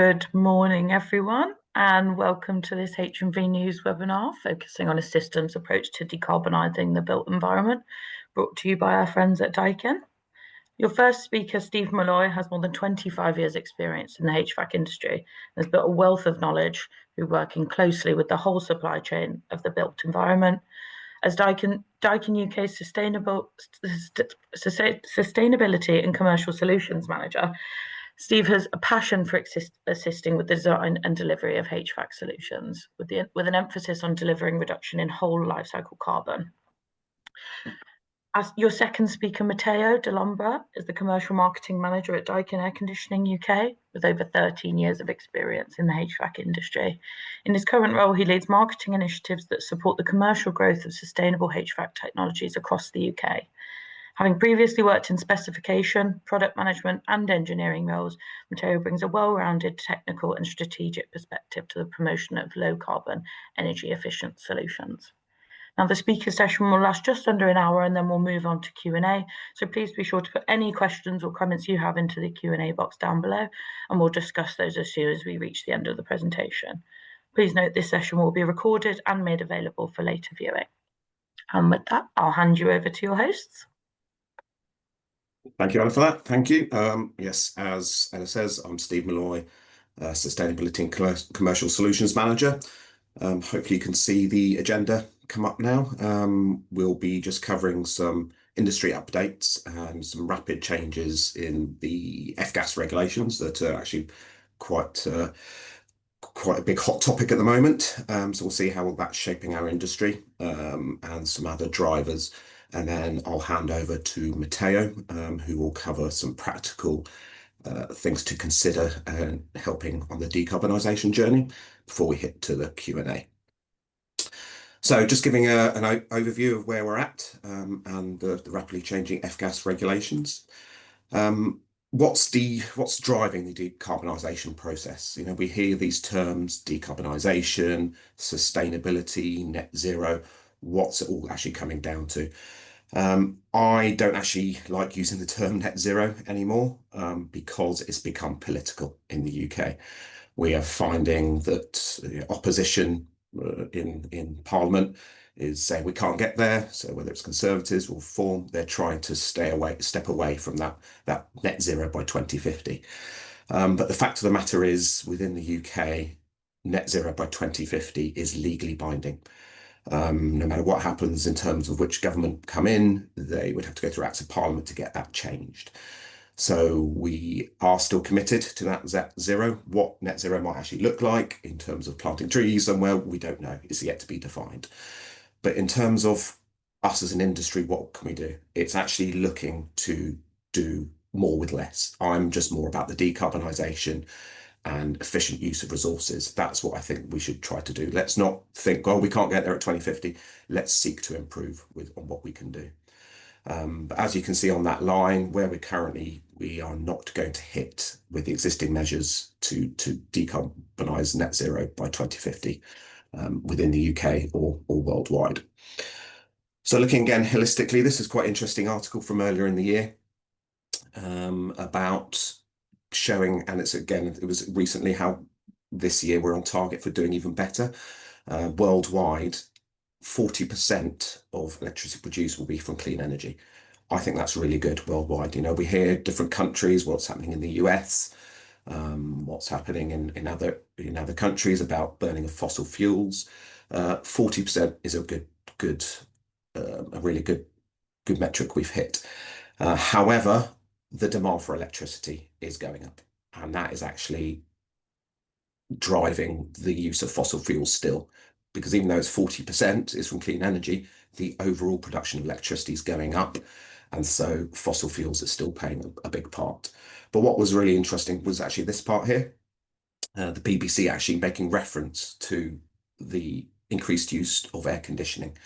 Good morning, everyone, and welcome to this H&V News webinar focusing on a systems approach to decarbonising the built environment, brought to you by our friends at Daikin. Your first speaker, Steve Molloy, has more than 25 years' experience in the HVAC industry and has built a wealth of knowledge through working closely with the whole supply chain of the built environment. As Daikin UK's Sustainability and Commercial Solutions Manager, Steve has a passion for assisting with the design and delivery of HVAC solutions, with an emphasis on delivering reduction in whole lifecycle carbon. As your second speaker, Matteo Dall'Ombra, is the Commercial Marketing Manager at Daikin UK, with over 13 years of experience in the HVAC industry. In his current role, he leads marketing initiatives that support the commercial growth of sustainable HVAC technologies across the UK. Having previously worked in specification, product management, and engineering roles, Matteo brings a well-rounded technical and strategic perspective to the promotion of low-carbon, energy-efficient solutions. Now, the speaker session will last just under an hour, and then we'll move on to Q&A. So please be sure to put any questions or comments you have into the Q&A box down below, and we'll discuss those as soon as we reach the end of the presentation. Please note this session will be recorded and made available for later viewing. And with that, I'll hand you over to your hosts. Thank you, Ella, for that. Thank you. Yes, as Ella says, I'm Steve Molloy, Sustainability and Commercial Solutions Manager. Hopefully you can see the agenda come up now. We'll be just covering some industry updates and some rapid changes in the F-gas regulations that are actually quite a big hot topic at the moment. So we'll see how that's shaping our industry and some other drivers. And then I'll hand over to Matteo, who will cover some practical things to consider and helping on the decarbonisation journey before we hit to the Q&A. So just giving an overview of where we're at and the rapidly changing F-gas regulations. What's driving the decarbonisation process? You know, we hear these terms: decarbonisation, sustainability, net zero. What's it all actually coming down to? I don't actually like using the term net zero anymore because it's become political in the UK. We are finding that the opposition in Parliament is saying we can't get there. So whether it's Conservatives or Reform, they're trying to step away from that net zero by 2050. But the fact of the matter is, within the UK, net zero by 2050 is legally binding. No matter what happens in terms of which government come in, they would have to go through Acts of Parliament to get that changed. So we are still committed to that net zero. What net zero might actually look like in terms of planting trees somewhere, we don't know. It's yet to be defined. But in terms of us as an industry, what can we do? It's actually looking to do more with less. I'm just more about the decarbonisation and efficient use of resources. That's what I think we should try to do. Let's not think, well, we can't get there at 2050. Let's seek to improve on what we can do. But as you can see on that line, where we are not going to hit with the existing measures to decarbonise net zero by 2050 within the UK or worldwide. So looking again holistically, this is quite an interesting article from earlier in the year about showing, and it was recently, how this year we're on target for doing even better. Worldwide, 40% of electricity produced will be from clean energy. I think that's really good worldwide. You know, we hear different countries, what's happening in the US, what's happening in other countries about burning of fossil fuels. 40% is a really good metric we've hit. However, the demand for electricity is going up, and that is actually driving the use of fossil fuels still, because even though it's 40% is from clean energy, the overall production of electricity is going up, and so fossil fuels are still playing a big part. But what was really interesting was actually this part here, the BBC actually making reference to the increased use of air conditioning.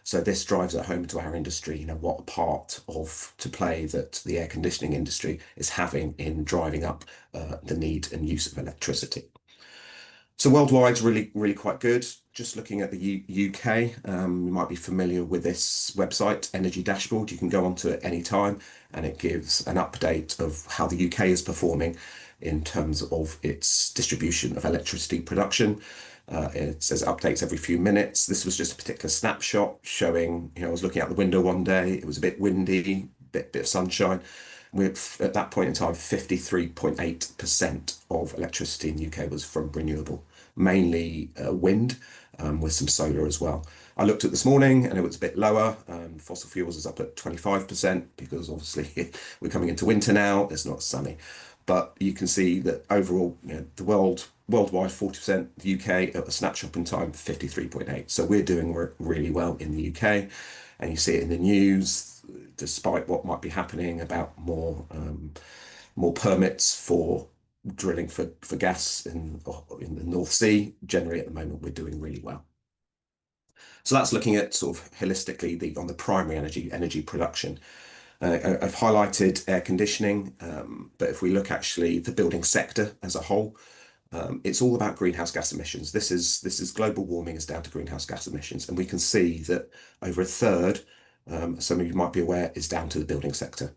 So this drives it home to our industry, you know, what part to play that the air conditioning industry is having in driving up the need and use of electricity. So worldwide is really, really quite good. Just looking at the UK, you might be familiar with this website, Energy Dashboard. You can go onto it any time, and it gives an update of how the UK is performing. in terms of its distribution of electricity production. It says it updates every few minutes. This was just a particular snapshot showing, I was looking out the window one day, it was a bit windy, bit of sunshine. At that point in time, 53.8% of electricity in the UK was from renewable, mainly wind, with some solar as well. I looked at this morning and it was a bit lower. Fossil fuels is up at 25% because obviously we're coming into winter now. It's not sunny, but you can see that overall, the worldwide 40%, the UK at a snapshot in time 53.8. So we're doing really well in the UK, and you see it in the news. Despite what might be happening about more permits for drilling for gas in the North Sea, generally at the moment we're doing really well. So that's looking at sort of holistically on the primary energy production. I've highlighted air conditioning, but if we look actually the building sector as a whole, it's all about greenhouse gas emissions. This is global warming is down to greenhouse gas emissions, and we can see that over a third, some of you might be aware, is down to the building sector.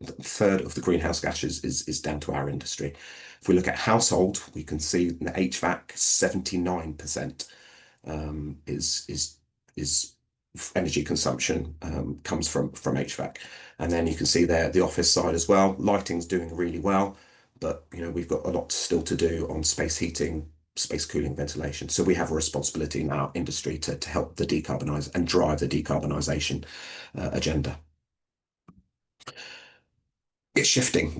A third of the greenhouse gases is down to our industry. If we look at household, we can see in the HVAC 79% is energy consumption comes from HVAC, and then you can see there the office side as well. Lighting's doing really well, but we've got a lot still to do on space heating, space cooling, ventilation. So we have a responsibility in our industry to help the decarbonise and drive the decarbonisation agenda. It's shifting.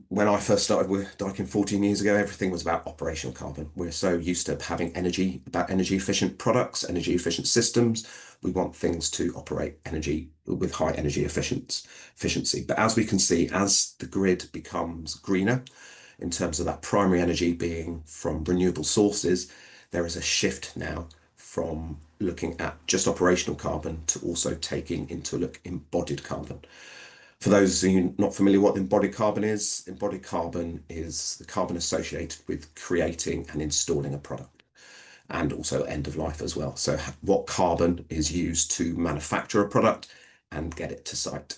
When I first started with Daikin 14 years ago, everything was about operational carbon. We're so used to having energy efficient products, energy efficient systems. We want things to operate energy with high energy efficiency. But as we can see, as the grid becomes greener, in terms of that primary energy being from renewable sources, there is a shift now from looking at just operational carbon to also taking into look embodied carbon. For those of you not familiar what embodied carbon is the carbon associated with creating and installing a product, and also end of life as well. So what carbon is used to manufacture a product and get it to site,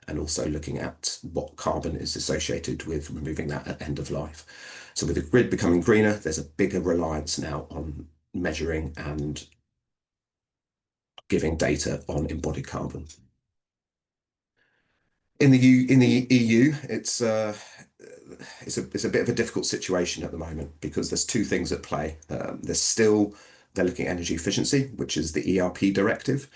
and also looking at what carbon is associated with removing that at end of life. So with the grid becoming greener, there's a bigger reliance now on measuring and giving data on embodied carbon. In the EU, it's a bit of a difficult situation at the moment because there's two things at play. They're looking at energy efficiency, which is the ERP directive.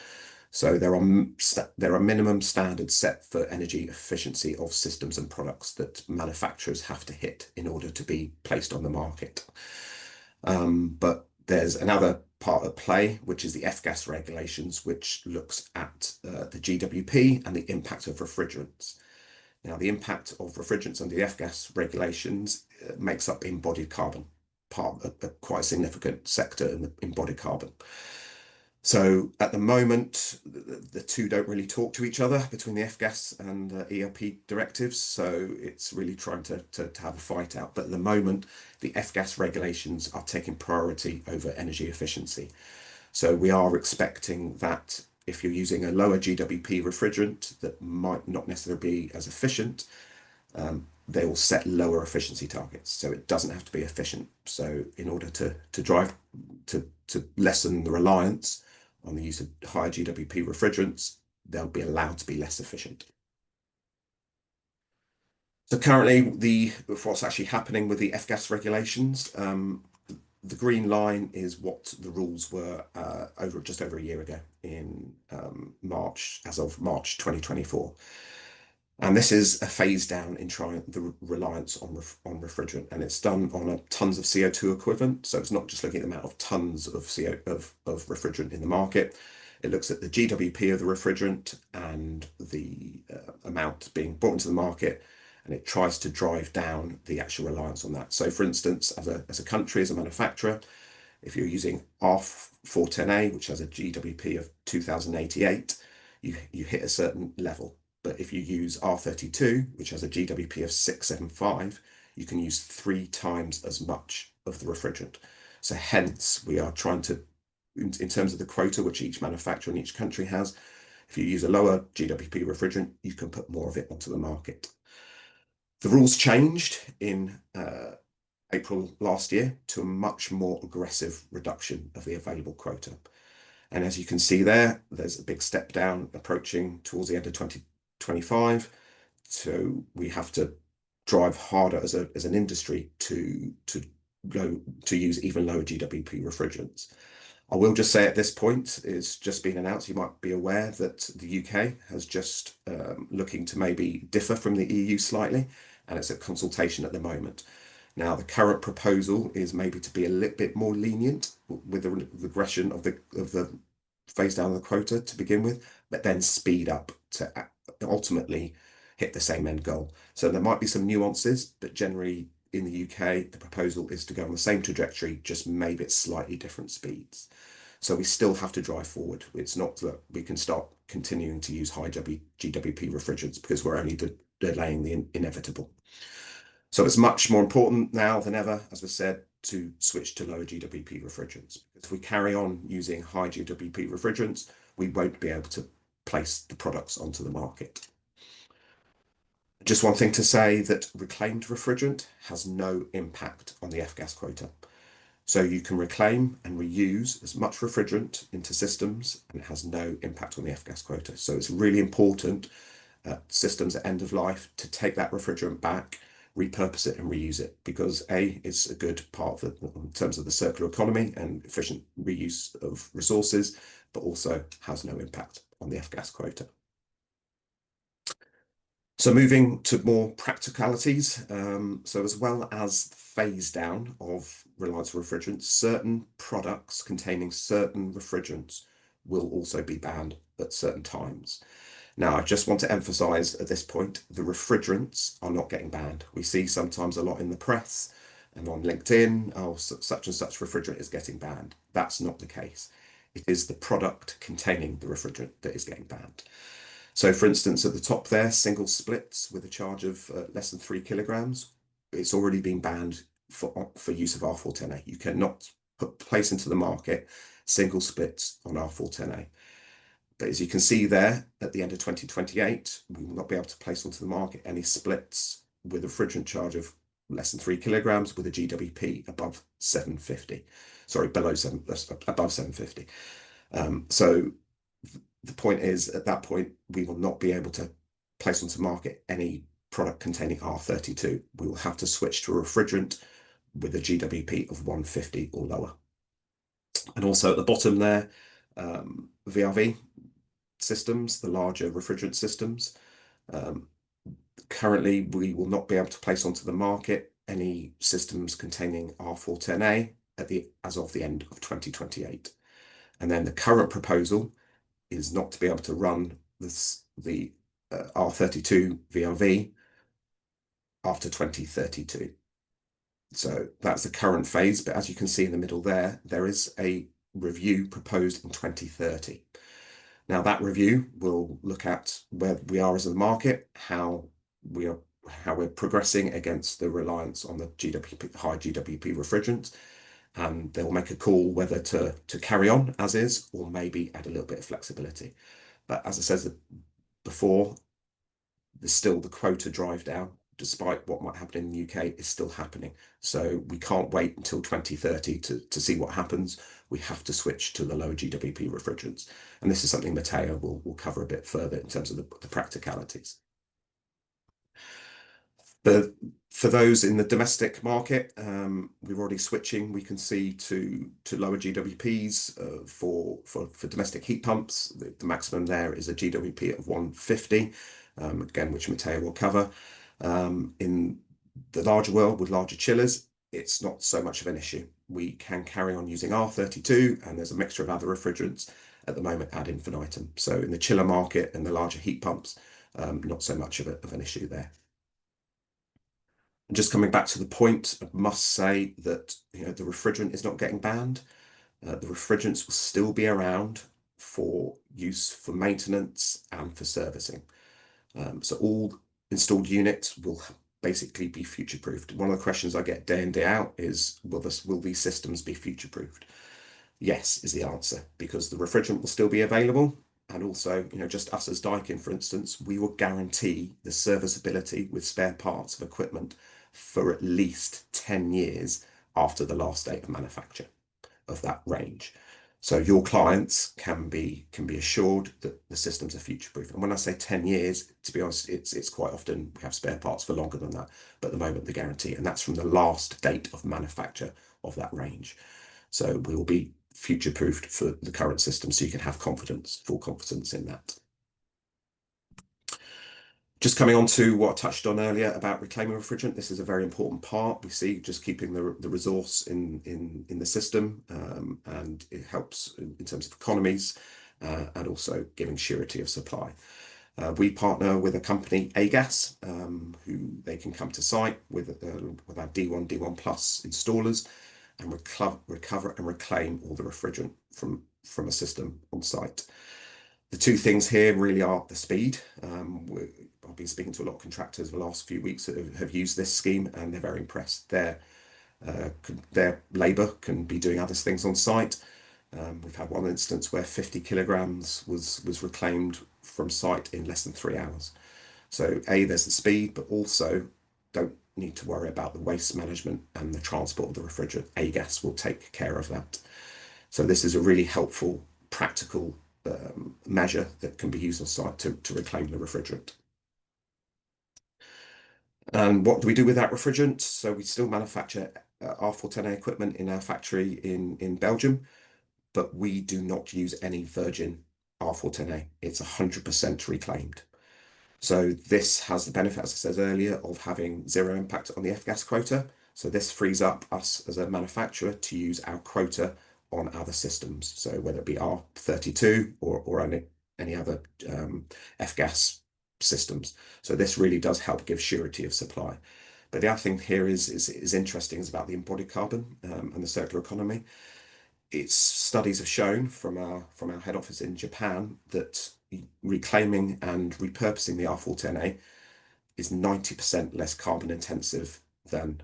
So there are minimum standards set for energy efficiency of systems and products that manufacturers have to hit in order to be placed on the market. But there's another part at play, which is the F-gas regulations, which looks at the GWP and the impact of refrigerants. Now, the impact of refrigerants under the F-gas regulations makes up embodied carbon, part of a quite significant sector in the embodied carbon. So at the moment, the two don't really talk to each other between the F-gas and ERP directives. So it's really trying to have a fight out. But at the moment, the F-gas regulations are taking priority over energy efficiency. So we are expecting that if you're using a lower GWP refrigerant that might not necessarily be as efficient, they will set lower efficiency targets. So it doesn't have to be efficient. So in order to lessen the reliance on the use of higher GWP refrigerants, they'll be allowed to be less efficient. So currently, what's actually happening with the F-gas regulations, the green line is what the rules were just over a year ago in March, as of March 2024. And this is a phase down in trying the reliance on refrigerant, and it's done on tons of CO2 equivalent. So it's not just looking at the amount of tons of refrigerant in the market. It looks at the GWP of the refrigerant and the amount being brought into the market, and it tries to drive down the actual reliance on that. So for instance, as a country, as a manufacturer, if you're using R410A, which has a GWP of 2088, you hit a certain level. But if you use R32, which has a GWP of 675, you can use 3 times as much of the refrigerant. So hence, we are trying to, in terms of the quota which each manufacturer in each country has, if you use a lower GWP refrigerant, you can put more of it onto the market. The rules changed in April last year to a much more aggressive reduction of the available quota. And as you can see there, there's a big step down approaching towards the end of 2025. So we have to drive harder as an industry to use even lower GWP refrigerants. I will just say at this point, it's just been announced, you might be aware that the UK has just looking to maybe differ from the EU slightly, and it's a consultation at the moment. Now, the current proposal is maybe to be a little bit more lenient with the regression of the phase down of the quota to begin with, but then speed up to ultimately hit the same end goal. So there might be some nuances, but generally in the UK, the proposal is to go on the same trajectory, just maybe at slightly different speeds. So we still have to drive forward. It's not that we can start continuing to use high GWP refrigerants because we're only delaying the inevitable. So it's much more important now than ever, as we said, to switch to lower GWP refrigerants. If we carry on using high GWP refrigerants, we won't be able to place the products onto the market. Just one thing to say that reclaimed refrigerant has no impact on the F-gas quota. So you can reclaim and reuse as much refrigerant into systems and it has no impact on the F-gas quota. So it's really important systems at end of life to take that refrigerant back, repurpose it and reuse it, because A, it's a good part of in terms of the circular economy and efficient reuse of resources, but also has no impact on the F-gas quota. So moving to more practicalities, so as well as phase down of reliance on refrigerants, certain products containing certain refrigerants will also be banned at certain times. Now, I just want to emphasize at this point, the refrigerants are not getting banned. We see sometimes a lot in the press and on LinkedIn, oh, such and such refrigerant is getting banned. That's not the case. It is the product containing the refrigerant that is getting banned. So for instance, at the top there, single splits with a charge of less than 3 kilograms, it's already been banned for use of R410A. You cannot place into the market single splits on R410A. But as you can see there, at the end of 2028, we will not be able to place onto the market any splits with a refrigerant charge of less than 3 kilograms with a GWP above 750. Sorry, above 750. So the point is, at that point, we will not be able to place onto market any product containing R32. We will have to switch to a refrigerant with a GWP of 150 or lower. And also at the bottom there, VRV systems, the larger refrigerant systems. Currently, we will not be able to place onto the market any systems containing R410A as of the end of 2028. And then the current proposal is not to be able to run the R32 VRV after 2032. So that's the current phase, but as you can see in the middle there, there is a review proposed in 2030. Now that review will look at where we are as a market, how we're progressing against the reliance on the high GWP refrigerants, and they'll make a call whether to carry on as is or maybe add a little bit of flexibility. But as I said before, there's still the quota drive down, despite what might happen in the UK, is still happening. So we can't wait until 2030 to see what happens. We have to switch to the lower GWP refrigerants. And this is something Matteo will cover a bit further in terms of the practicalities. But for those in the domestic market, we're already switching, we can see, to lower GWPs for domestic heat pumps. The maximum there is a GWP of 150, again, which Matteo will cover. In the larger world with larger chillers, it's not so much of an issue. We can carry on using R32, and there's a mixture of other refrigerants at the moment ad infinitum. So in the chiller market and the larger heat pumps, not so much of an issue there. And just coming back to the point, I must say that the refrigerant is not getting banned. The refrigerants will still be around for use for maintenance and for servicing. So all installed units will basically be future-proofed. One of the questions I get day in, day out is, will these systems be future-proofed? Yes, is the answer, because the refrigerant will still be available. And also, just us as Daikin, for instance, we will guarantee the serviceability with spare parts of equipment for at least 10 years after the last date of manufacture of that range. So your clients can be assured that the systems are future-proof. And when I say 10 years, to be honest, it's quite often we have spare parts for longer than that, but at the moment the guarantee, and that's from the last date of manufacture of that range. So we will be future-proofed for the current system, so you can have confidence, full confidence in that. Just coming on to what I touched on earlier about reclaiming refrigerant, this is a very important part. We see just keeping the resource in the system, and it helps in terms of economies, and also giving surety of supply. We partner with a company, Agas, who they can come to site with our D1, D1 Plus installers and recover and reclaim all the refrigerant from a system on site. The two things here really are the speed. I've been speaking to a lot of contractors the last few weeks that have used this scheme, and they're very impressed. Their labour can be doing other things on site. We've had one instance where 50 kilograms was reclaimed from site in less than 3 hours. So there's the speed, but also don't need to worry about the waste management and the transport of the refrigerant. Agas will take care of that. So this is a really helpful, practical measure that can be used on site to reclaim the refrigerant. And what do we do with that refrigerant? So we still manufacture R410A equipment in our factory in Belgium, but we do not use any virgin R410A. It's 100% reclaimed. So this has the benefit, as I said earlier, of having zero impact on the F-gas quota. So this frees up us as a manufacturer to use our quota on other systems. So whether it be R32 or any other F-gas systems. So this really does help give surety of supply. But the other thing here is interesting is about the embodied carbon and the circular economy. Its studies have shown from our head office in Japan that reclaiming and repurposing the R410A is 90% less carbon intensive than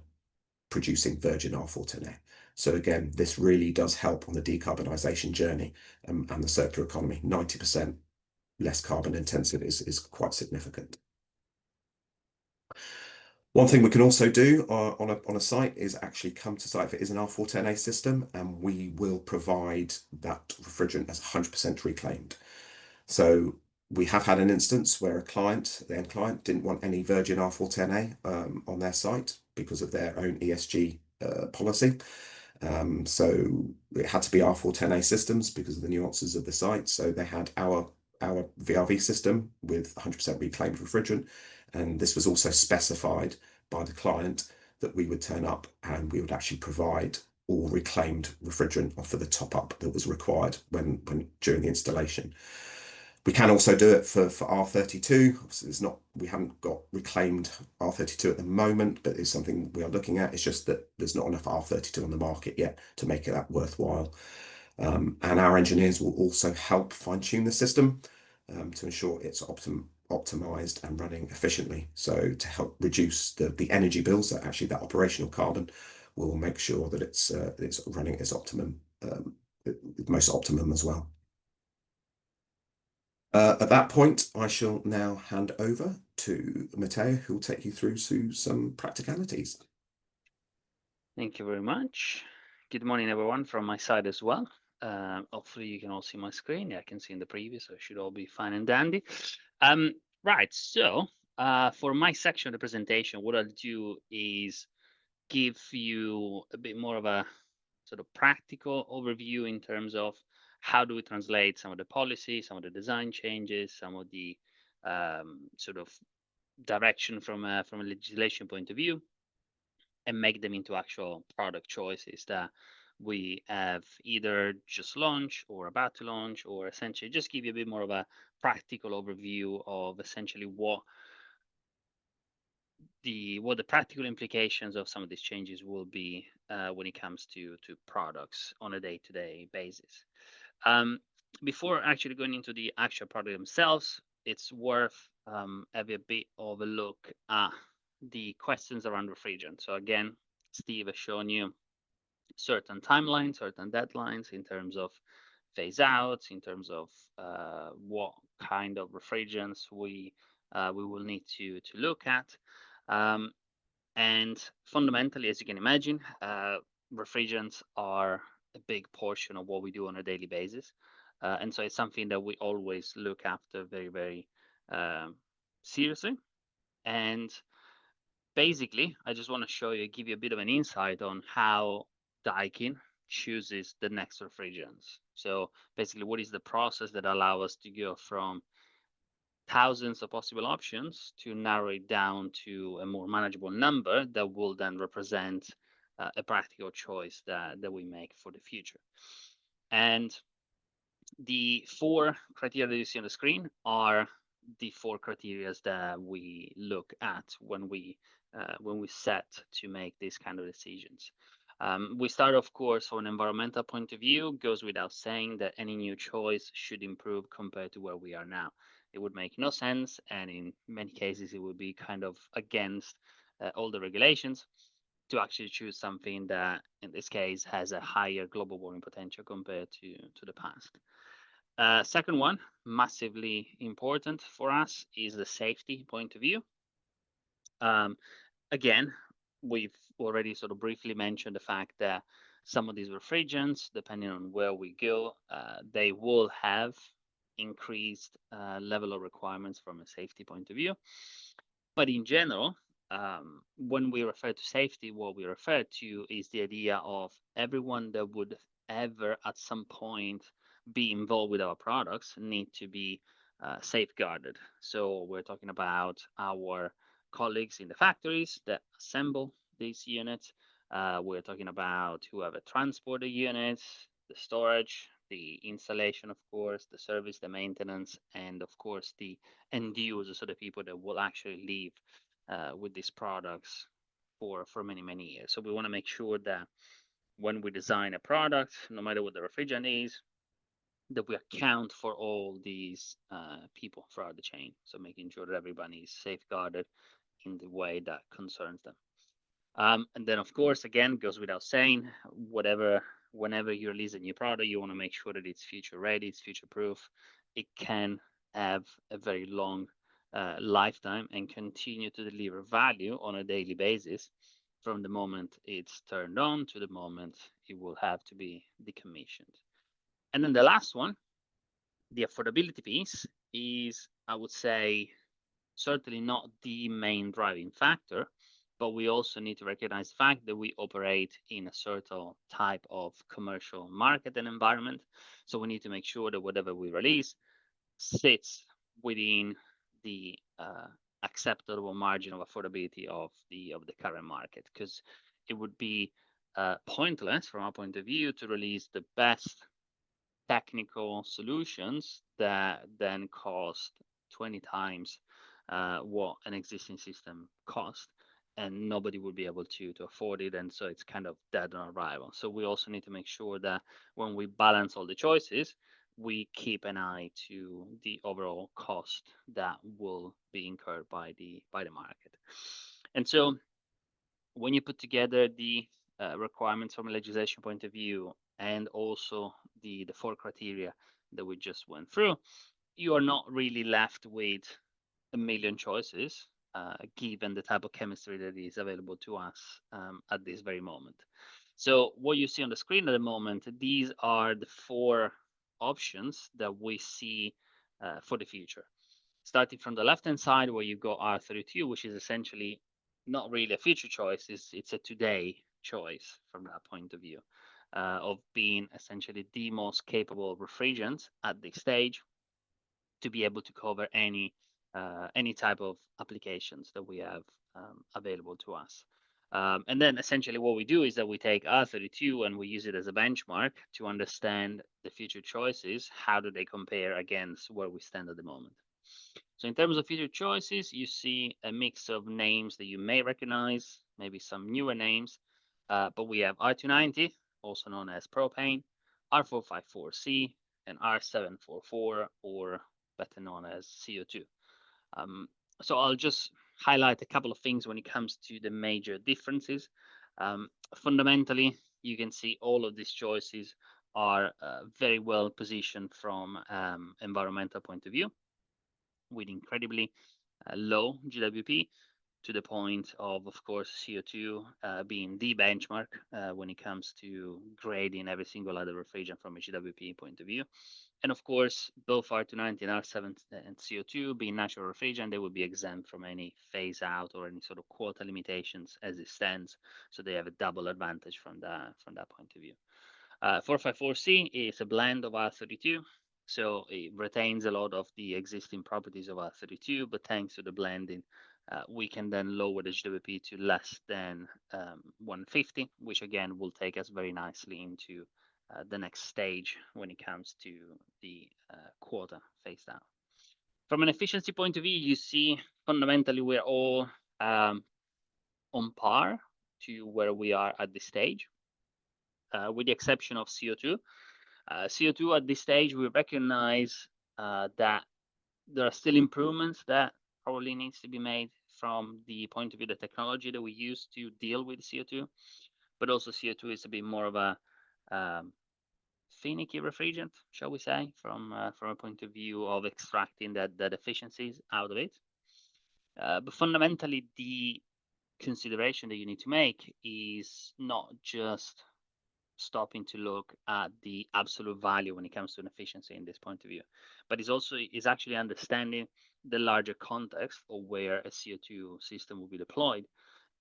producing virgin R410A. So again, this really does help on the decarbonisation journey and the circular economy. 90% less carbon intensive is quite significant. One thing we can also do on a site is actually come to site if it is an R410A system, and we will provide that refrigerant as 100% reclaimed. So we have had an instance where the end client, didn't want any virgin R410A on their site because of their own ESG policy. So it had to be R410A systems because of the nuances of the site. So they had our VRV system with 100% reclaimed refrigerant. And this was also specified by the client that we would turn up and we would actually provide all reclaimed refrigerant for the top up that was required during the installation. We can also do it for R32. Obviously, we haven't got reclaimed R32 at the moment, but it's something we are looking at. It's just that there's not enough R32 on the market yet to make it that worthwhile. And our engineers will also help fine-tune the system to ensure it's optimized and running efficiently. So to help reduce the energy bills, that actually that operational carbon, will make sure that it's running at its optimum, most optimum as well. At that point, I shall now hand over to Matteo, who will take you through some practicalities. Thank you very much. Good morning, everyone, from my side as well. Hopefully you can all see my screen. Yeah, I can see in the preview, so it should all be fine and dandy. Right, so for my section of the presentation, what I'll do is give you a bit more of a sort of practical overview in terms of how do we translate some of the policy, some of the design changes, some of the sort of direction from a legislation point of view, and make them into actual product choices that we have either just launched or about to launch, or essentially just give you a bit more of a practical overview of essentially what the practical implications of some of these changes will be when it comes to products on a day-to-day basis. Before actually going into the actual product themselves, it's worth having a bit of a look at the questions around refrigerant. So again, Steve has shown you certain timelines, certain deadlines in terms of phase out, in terms of what kind of refrigerants we will need to look at. And fundamentally, as you can imagine, refrigerants are a big portion of what we do on a daily basis. And so it's something that we always look after very, very seriously. And basically, I just want to show you, give you a bit of an insight on how Daikin chooses the next refrigerants. So basically, what is the process that allows us to go from thousands of possible options to narrow it down to a more manageable number that will then represent a practical choice that we make for the future. And the 4 criteria that you see on the screen are the 4 criteria that we look at when we set to make these kind of decisions. We start, of course, from an environmental point of view. Goes without saying that any new choice should improve compared to where we are now. It would make no sense, and in many cases, it would be kind of against all the regulations to actually choose something that, in this case, has a higher global warming potential compared to the past. Second one, massively important for us, is the safety point of view. Again, we've already sort of briefly mentioned the fact that some of these refrigerants, depending on where we go, they will have increased level of requirements from a safety point of view. But in general, when we refer to safety, what we refer to is the idea of everyone that would ever at some point be involved with our products need to be safeguarded. So we're talking about our colleagues in the factories that assemble these units. We're talking about whoever transport the units, the storage, the installation, of course, the service, the maintenance, and of course the end users, so the people that will actually live with these products for many, many years. So we want to make sure that when we design a product, no matter what the refrigerant is, that we account for all these people throughout the chain. So making sure that everybody is safeguarded in the way that concerns them. And then, of course, again, goes without saying, whenever you release a new product, you want to make sure that it's future ready, it's future proof. It can have a very long lifetime and continue to deliver value on a daily basis from the moment it's turned on to the moment it will have to be decommissioned. And then the last one, the affordability piece, is, I would say, certainly not the main driving factor, but we also need to recognize the fact that we operate in a certain type of commercial market and environment. So we need to make sure that whatever we release sits within the acceptable margin of affordability of the current market, because it would be pointless from our point of view to release the best technical solutions that then cost 20 times what an existing system costs, and nobody would be able to afford it, and so it's kind of dead on arrival. So we also need to make sure that when we balance all the choices, we keep an eye to the overall cost that will be incurred by the market. And so when you put together the requirements from a legislation point of view, and also the 4 criteria that we just went through, you are not really left with a million choices, given the type of chemistry that is available to us at this very moment. So what you see on the screen at the moment, these are the 4 options that we see for the future. Starting from the left-hand side, where you go R32, which is essentially not really a future choice, it's a today choice from that point of view, of being essentially the most capable refrigerant at this stage to be able to cover any type of applications that we have available to us. And then essentially what we do is that we take R32 and we use it as a benchmark to understand the future choices. How do they compare against where we stand at the moment? So in terms of future choices, you see a mix of names that you may recognize, maybe some newer names, but we have R290, also known as propane, R454C, and R744, or better known as CO2. So I'll just highlight a couple of things when it comes to the major differences. Fundamentally, you can see all of these choices are very well positioned from environmental point of view, with incredibly low GWP, to the point of course, CO2 being the benchmark when it comes to grading every single other refrigerant from a GWP point of view. And of course, both R290 and R7 and CO2 being natural refrigerant, they will be exempt from any phase out or any sort of quota limitations as it stands. So they have a double advantage from that point of view. 454C is a blend of R32. So it retains a lot of the existing properties of R32, but thanks to the blending, we can then lower the GWP to less than 150, which again will take us very nicely into the next stage when it comes to the quota phased out. From an efficiency point of view, you see fundamentally we're all on par to where we are at this stage, with the exception of CO2. CO2 at this stage, we recognize that there are still improvements that probably needs to be made from the point of view of the technology that we use to deal with CO2, but also CO2 is a bit more of a finicky refrigerant, shall we say, from a point of view of extracting that efficiencies out of it. But fundamentally, the consideration that you need to make is not just stopping to look at the absolute value when it comes to an efficiency in this point of view, but is actually understanding the larger context of where a CO2 system will be deployed.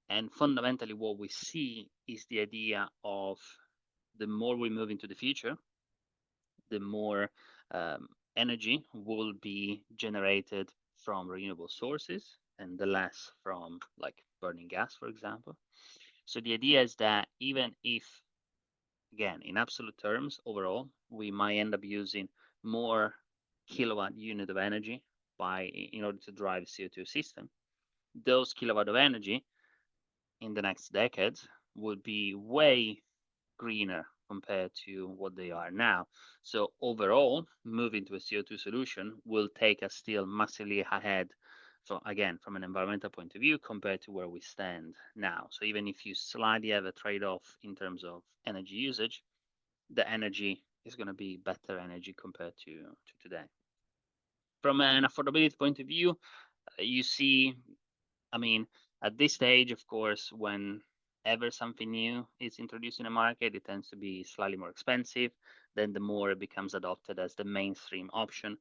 And fundamentally, what we see is the idea of the more we move into the future, the more energy will be generated from renewable sources and the less from like burning gas, for example. So the idea is that even if, again, in absolute terms, overall, we might end up using more kilowatt unit of energy in order to drive a CO2 system, those kilowatt of energy in the next decades would be way greener compared to what they are now. So overall, moving to a CO2 solution will take us still massively ahead. So again, from an environmental point of view, compared to where we stand now. So even if you slightly have a trade-off in terms of energy usage, the energy is going to be better energy compared to today. From an affordability point of view, you see, I mean, at this stage, of course, whenever something new is introduced in a market, it tends to be slightly more expensive. Then the more it becomes adopted as the mainstream option,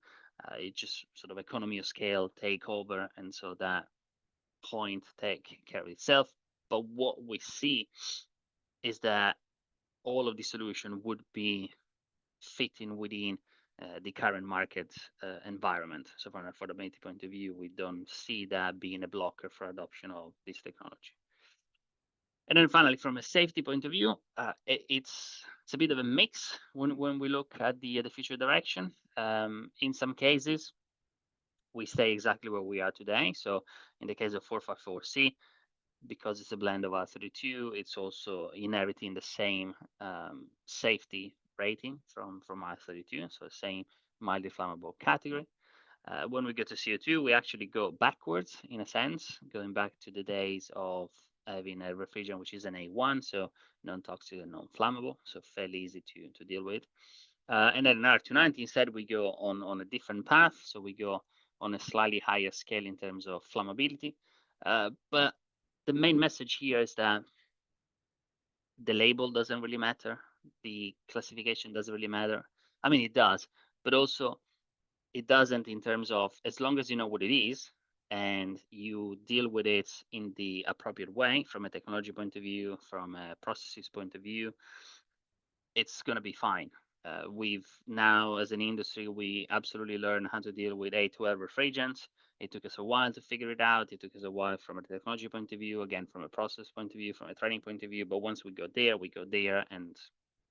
it just sort of economy of scale take over, and so that point take care of itself. But what we see is that all of the solution would be fitting within the current market environment. So from an affordability point of view, we don't see that being a blocker for adoption of this technology. And then finally, from a safety point of view, it's a bit of a mix when we look at the future direction. In some cases, we stay exactly where we are today. So in the case of 454C, because it's a blend of R32, it's also inheriting the same safety rating from R32, so same mildly flammable category. When we get to CO2, we actually go backwards in a sense, going back to the days of having a refrigerant which is an A1, so non-toxic and non-flammable, so fairly easy to deal with. And then in R290, instead, we go on a different path, so we go on a slightly higher scale in terms of flammability. But the main message here is that the label doesn't really matter. The classification doesn't really matter. I mean, it does, but also it doesn't in terms of, as long as you know what it is and you deal with it in the appropriate way from a technology point of view, from a processes point of view, it's going to be fine. We've now, as an industry, we absolutely learned how to deal with A2L refrigerants. It took us a while to figure it out. It took us a while from a technology point of view, again, from a process point of view, from a training point of view. But once we go there, and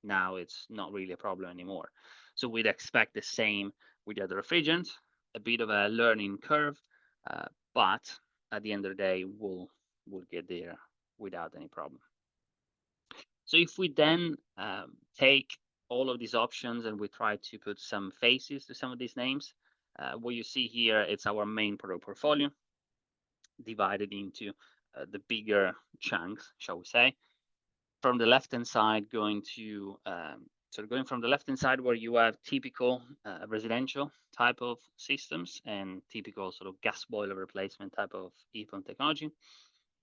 now it's not really a problem anymore. So we'd expect the same with the other refrigerants, a bit of a learning curve, but at the end of the day, we'll get there without any problem. So if we then take all of these options and we try to put some faces to some of these names, what you see here, it's our main product portfolio divided into the bigger chunks, shall we say. From the left-hand side, going to So going from the left-hand side where you have typical residential type of systems and typical sort of gas boiler replacement type of heat pump technology,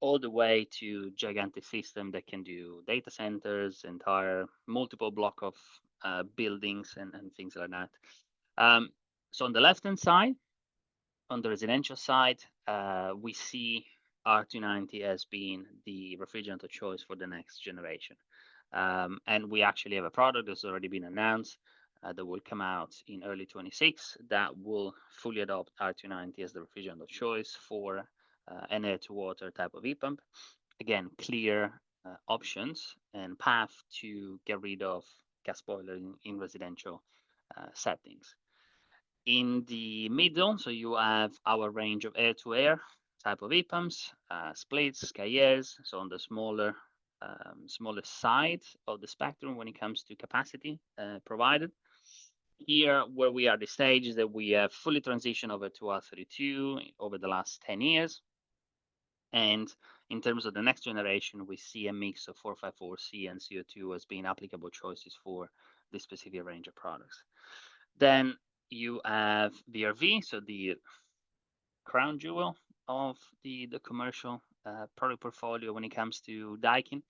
all the way to gigantic system that can do data centers, entire multiple block of buildings and things like that. So on the left-hand side, on the residential side, we see R290 as being the refrigerant of choice for the next generation. And we actually have a product that's already been announced that will come out in early 26 that will fully adopt R290 as the refrigerant of choice for an air-to-water type of heat pump. Again, clear options and path to get rid of gas boiler in residential settings. In the middle, so you have our range of air-to-air type of heat pumps, splits, Kayeres, so on the smaller side of the spectrum when it comes to capacity provided. Here, where we are at the stage is that we have fully transitioned over to R32 over the last 10 years. And in terms of the next generation, we see a mix of 454C and CO2 as being applicable choices for this specific range of products. Then you have VRV, so the crown jewel of the commercial product portfolio when it comes to Daikin.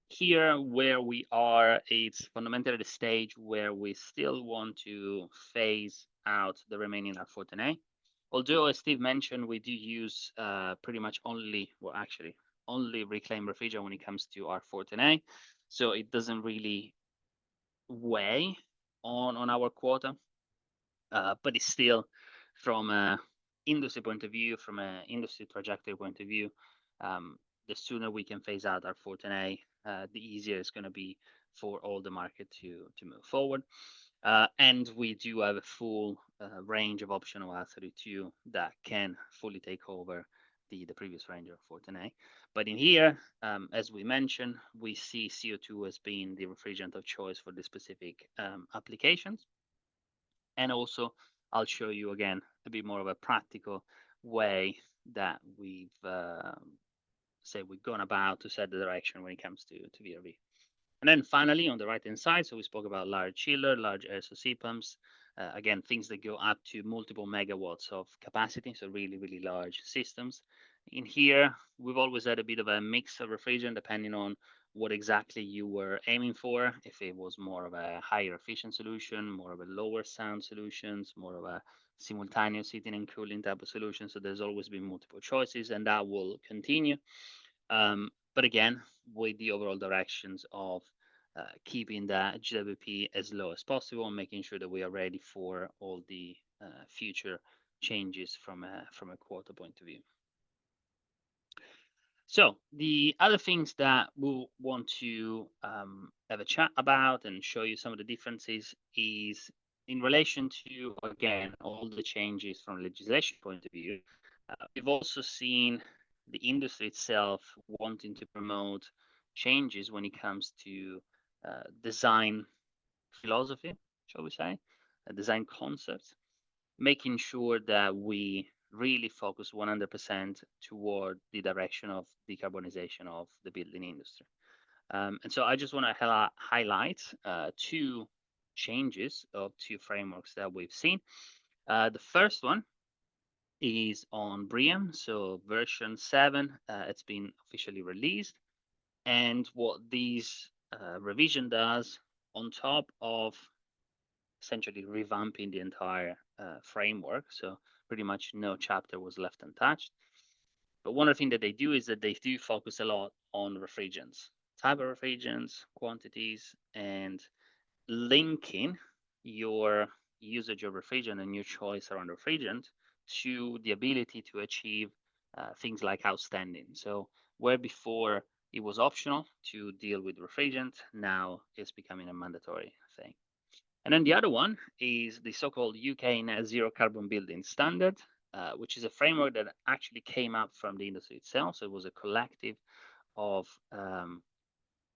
Here, where we are, it's fundamentally the stage where we still want to phase out the remaining R410A. Although, as Steve mentioned, we do use pretty much only reclaimed refrigerant when it comes to R410A. So it doesn't really weigh on our quota, but it's still from an industry point of view, from an industry trajectory point of view, the sooner we can phase out our R410A, the easier it's going to be for all the market to move forward. And we do have a full range of optional R32 that can fully take over the previous range of R410A. But in here, as we mentioned, we see CO2 as being the refrigerant of choice for the specific applications. And also, I'll show you again a bit more of a practical way that we've gone about to set the direction when it comes to VRV. And then finally, on the right-hand side, so we spoke about large chiller, large air source heat pumps, again, things that go up to multiple megawatts of capacity, so really, really large systems. In here, we've always had a bit of a mix of refrigerant depending on what exactly you were aiming for, if it was more of a higher efficient solution, more of a lower sound solutions, more of a simultaneous heating and cooling type of solution. So there's always been multiple choices, and that will continue. But again, with the overall directions of keeping that GWP as low as possible and making sure that we are ready for all the future changes from a quota point of view. So the other things that we'll want to have a chat about and show you some of the differences is in relation to, again, all the changes from a legislation point of view. We've also seen the industry itself wanting to promote changes when it comes to design philosophy, shall we say, design concepts, making sure that we really focus 100% toward the direction of decarbonization of the building industry. And so I just want to highlight two changes of two frameworks that we've seen. The first one is on BREEAM, so version 7, it's been officially released. And what this revision does, on top of essentially revamping the entire framework, so pretty much no chapter was left untouched. But one of the things that they do is that they do focus a lot on refrigerants, type of refrigerants, quantities, and linking your usage of refrigerant and your choice around refrigerant to the ability to achieve things like outstanding. So where before it was optional to deal with refrigerant, now it's becoming a mandatory thing. And then the other one is the so-called UK Net Zero Carbon Building Standard, which is a framework that actually came up from the industry itself. So it was a collective of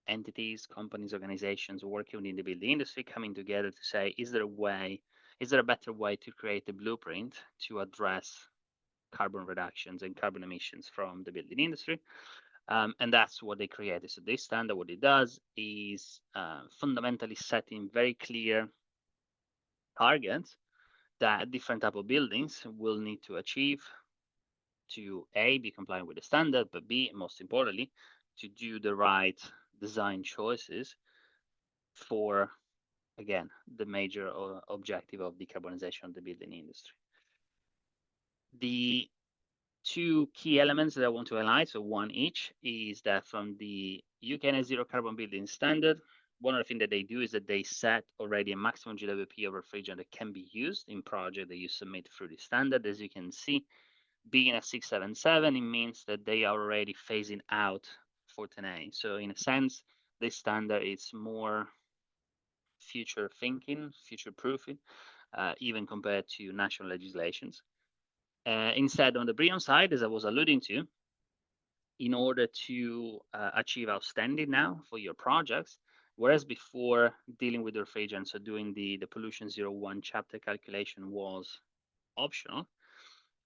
entities, companies, organizations working within the building industry coming together to say, is there a better way to create a blueprint to address carbon reductions and carbon emissions from the building industry? And that's what they created. So this standard, what it does is fundamentally setting very clear targets that different type of buildings will need to achieve to A, be compliant with the standard, but B, most importantly, to do the right design choices for, again, the major objective of decarbonization of the building industry. The two key elements that I want to highlight, so one each, is that from the UK Net Zero Carbon Building Standard, one of the things that they do is that they set already a maximum GWP of refrigerant that can be used in project that you submit through the standard. As you can see, being at 677, it means that they are already phasing out 14A. So in a sense, this standard is more future thinking, future proofing, even compared to national legislations. Instead, on the BREEAM side, as I was alluding to, in order to achieve outstanding now for your projects, whereas before dealing with refrigerants, so doing the pollution 01 chapter calculation was optional,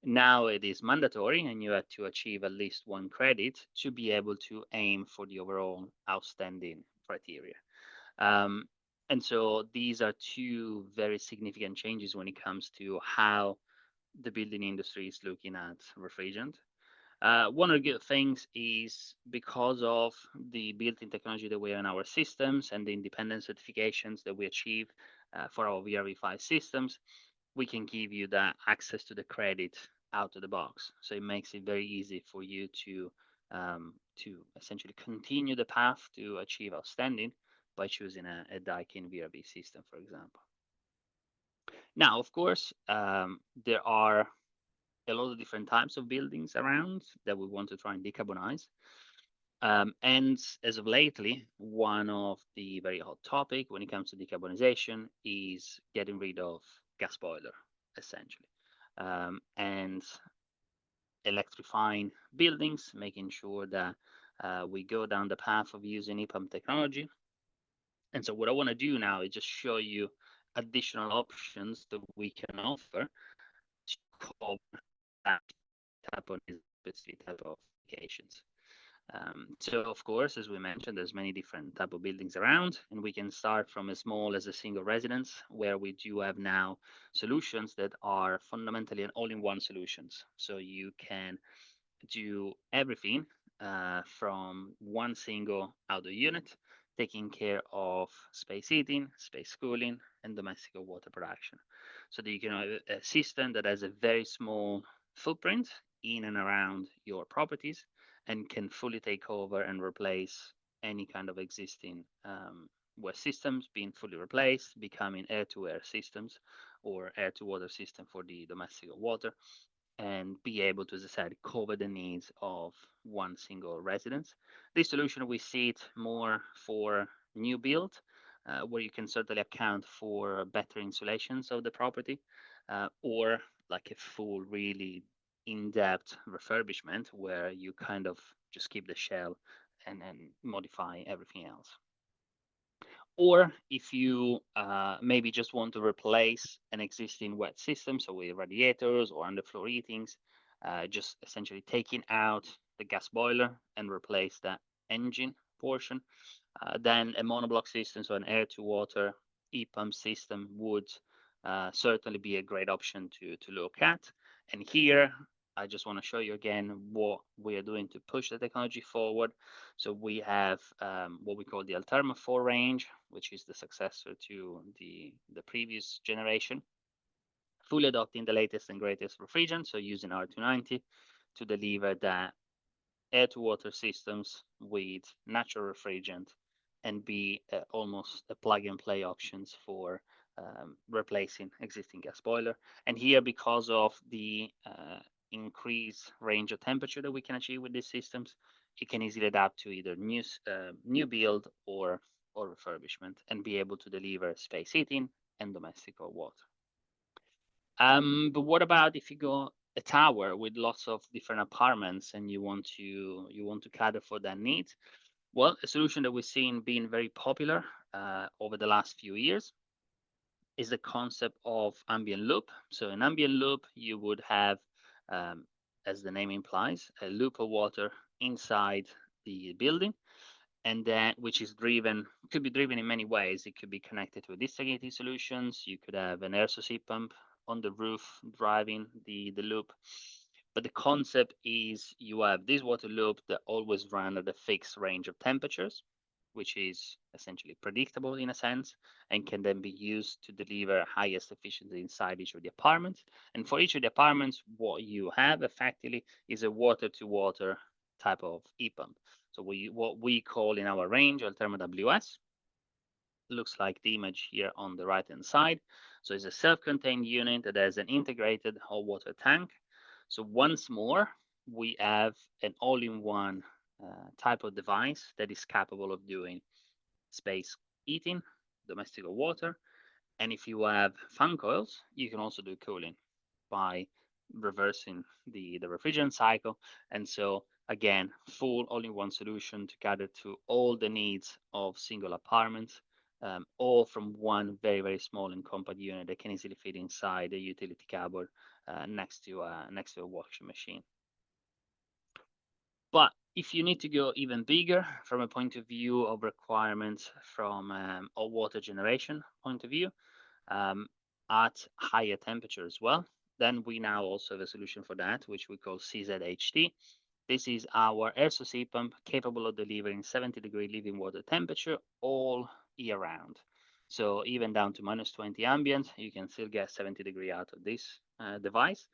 now it is mandatory, and you have to achieve at least one credit to be able to aim for the overall outstanding criteria. And so these are two very significant changes when it comes to how the building industry is looking at refrigerant. One of the good things is because of the built-in technology that we have in our systems and the independent certifications that we achieve for our VRV5 systems, we can give you that access to the credit out of the box. So it makes it very easy for you to essentially continue the path to achieve outstanding by choosing a Daikin VRV system, for example. Now, of course, there are a lot of different types of buildings around that we want to try and decarbonize. And as of lately, one of the very hot topic when it comes to decarbonization is getting rid of gas boiler, essentially, and electrifying buildings, making sure that we go down the path of using heat pump technology. And so what I want to do now is just show you additional options that we can offer to cover that type of specific type of applications. So of course, as we mentioned, there's many different type of buildings around, and we can start from as small as a single residence, where we do have now solutions that are fundamentally an all-in-one solutions. So you can do everything from one single outdoor unit, taking care of space heating, space cooling, and domestic water production. So that you can have a system that has a very small footprint in and around your properties and can fully take over and replace any kind of existing waste systems, being fully replaced, becoming air-to-air systems or air-to-water system for the domestic water, and be able to, as I said, cover the needs of one single residence. This solution, we see it more for new build, where you can certainly account for better insulations of the property, or like a full, really in-depth refurbishment where you kind of just keep the shell and modify everything else. Or if you maybe just want to replace an existing wet system, so with radiators or underfloor heatings, just essentially taking out the gas boiler and replace that engine portion, then a monoblock system, so an air-to-water heat pump system would certainly be a great option to look at. And here, I just want to show you again what we are doing to push the technology forward. So we have what we call the Alterma 4 range, which is the successor to the previous generation, fully adopting the latest and greatest refrigerant, so using R290 to deliver that air-to-water systems with natural refrigerant and be almost a plug-and-play options for replacing existing gas boiler. And here, because of the increased range of temperature that we can achieve with these systems, it can easily adapt to either new build or refurbishment and be able to deliver space heating and domestic or water. But what about if you go a tower with lots of different apartments and you want to cater for that need? Well, a solution that we've seen being very popular over the last few years is the concept of ambient loop. So in ambient loop, you would have, as the name implies, a loop of water inside the building, and then which is driven, could be driven in many ways. It could be connected to a district heating solutions. You could have an air source heat pump on the roof driving the loop. But the concept is you have this water loop that always run at a fixed range of temperatures, which is essentially predictable in a sense, and can then be used to deliver highest efficiency inside each of the apartments. And for each of the apartments, what you have effectively is a water-to-water type of heat pump. So what we call in our range Alterma WS. Looks like the image here on the right-hand side. So it's a self-contained unit that has an integrated hot water tank. So once more, we have an all-in-one type of device that is capable of doing space heating, domestic water, and if you have fan coils, you can also do cooling by reversing the refrigerant cycle. And so again, full all-in-one solution to cater to all the needs of single apartments, all from one very, very small and compact unit that can easily fit inside a utility cupboard next to a washing machine. But if you need to go even bigger from a point of view of requirements from a water generation point of view, at higher temperature as well, then we now also have a solution for that, which we call CZHT. This is our air source heat pump capable of delivering 70-degree living water temperature all year round. So even down to -20 ambient, you can still get 70-degree out of this device.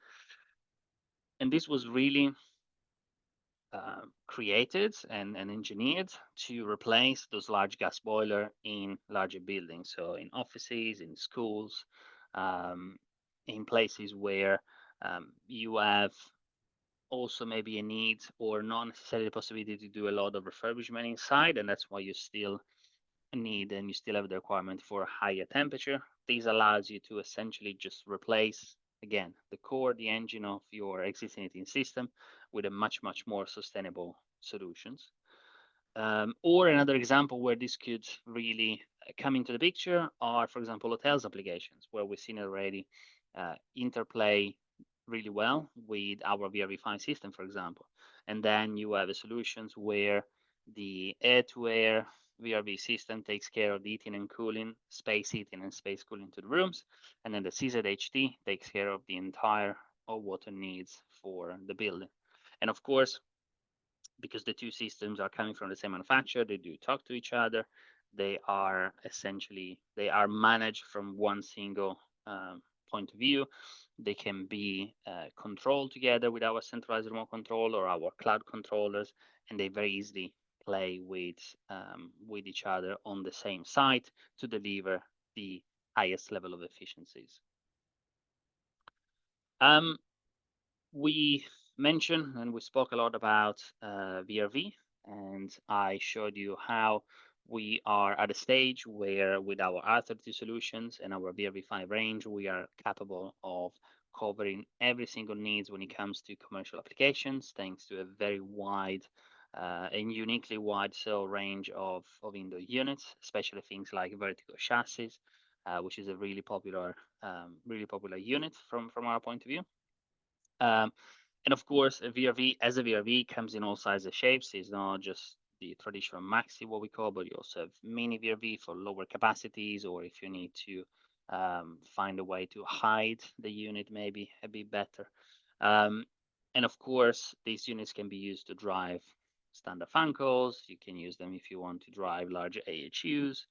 And this was really created and engineered to replace those large gas boiler in larger buildings. So in offices, in schools, in places where you have also maybe a need or not necessarily the possibility to do a lot of refurbishment inside, and that's why you still need and you still have the requirement for a higher temperature. This allows you to essentially just replace, again, the core, the engine of your existing heating system with a much, much more sustainable solutions. Or another example where this could really come into the picture are, for example, hotels applications, where we've seen already interplay really well with our VRV5 system, for example. And then you have solutions where the air-to-air VRV system takes care of the heating and cooling, space heating and space cooling to the rooms. And then the CZHT takes care of the entire hot water needs for the building. And of course, because the two systems are coming from the same manufacturer, they do talk to each other. They are managed from one single point of view. They can be controlled together with our centralized remote control or our cloud controllers, and they very easily play with each other on the same site to deliver the highest level of efficiencies. We mentioned and we spoke a lot about VRV, and I showed you how we are at a stage where with our R32 solutions and our VRV5 range, we are capable of covering every single needs when it comes to commercial applications, thanks to a very wide and uniquely wide cell range of indoor units, especially things like vertical chassis, which is a really popular unit from our point of view. And of course, a VRV comes in all sizes and shapes. It's not just the traditional maxi, what we call, but you also have mini VRV for lower capacities, or if you need to find a way to hide the unit maybe a bit better. And of course, these units can be used to drive standard fan coils. You can use them if you want to drive larger AHUs.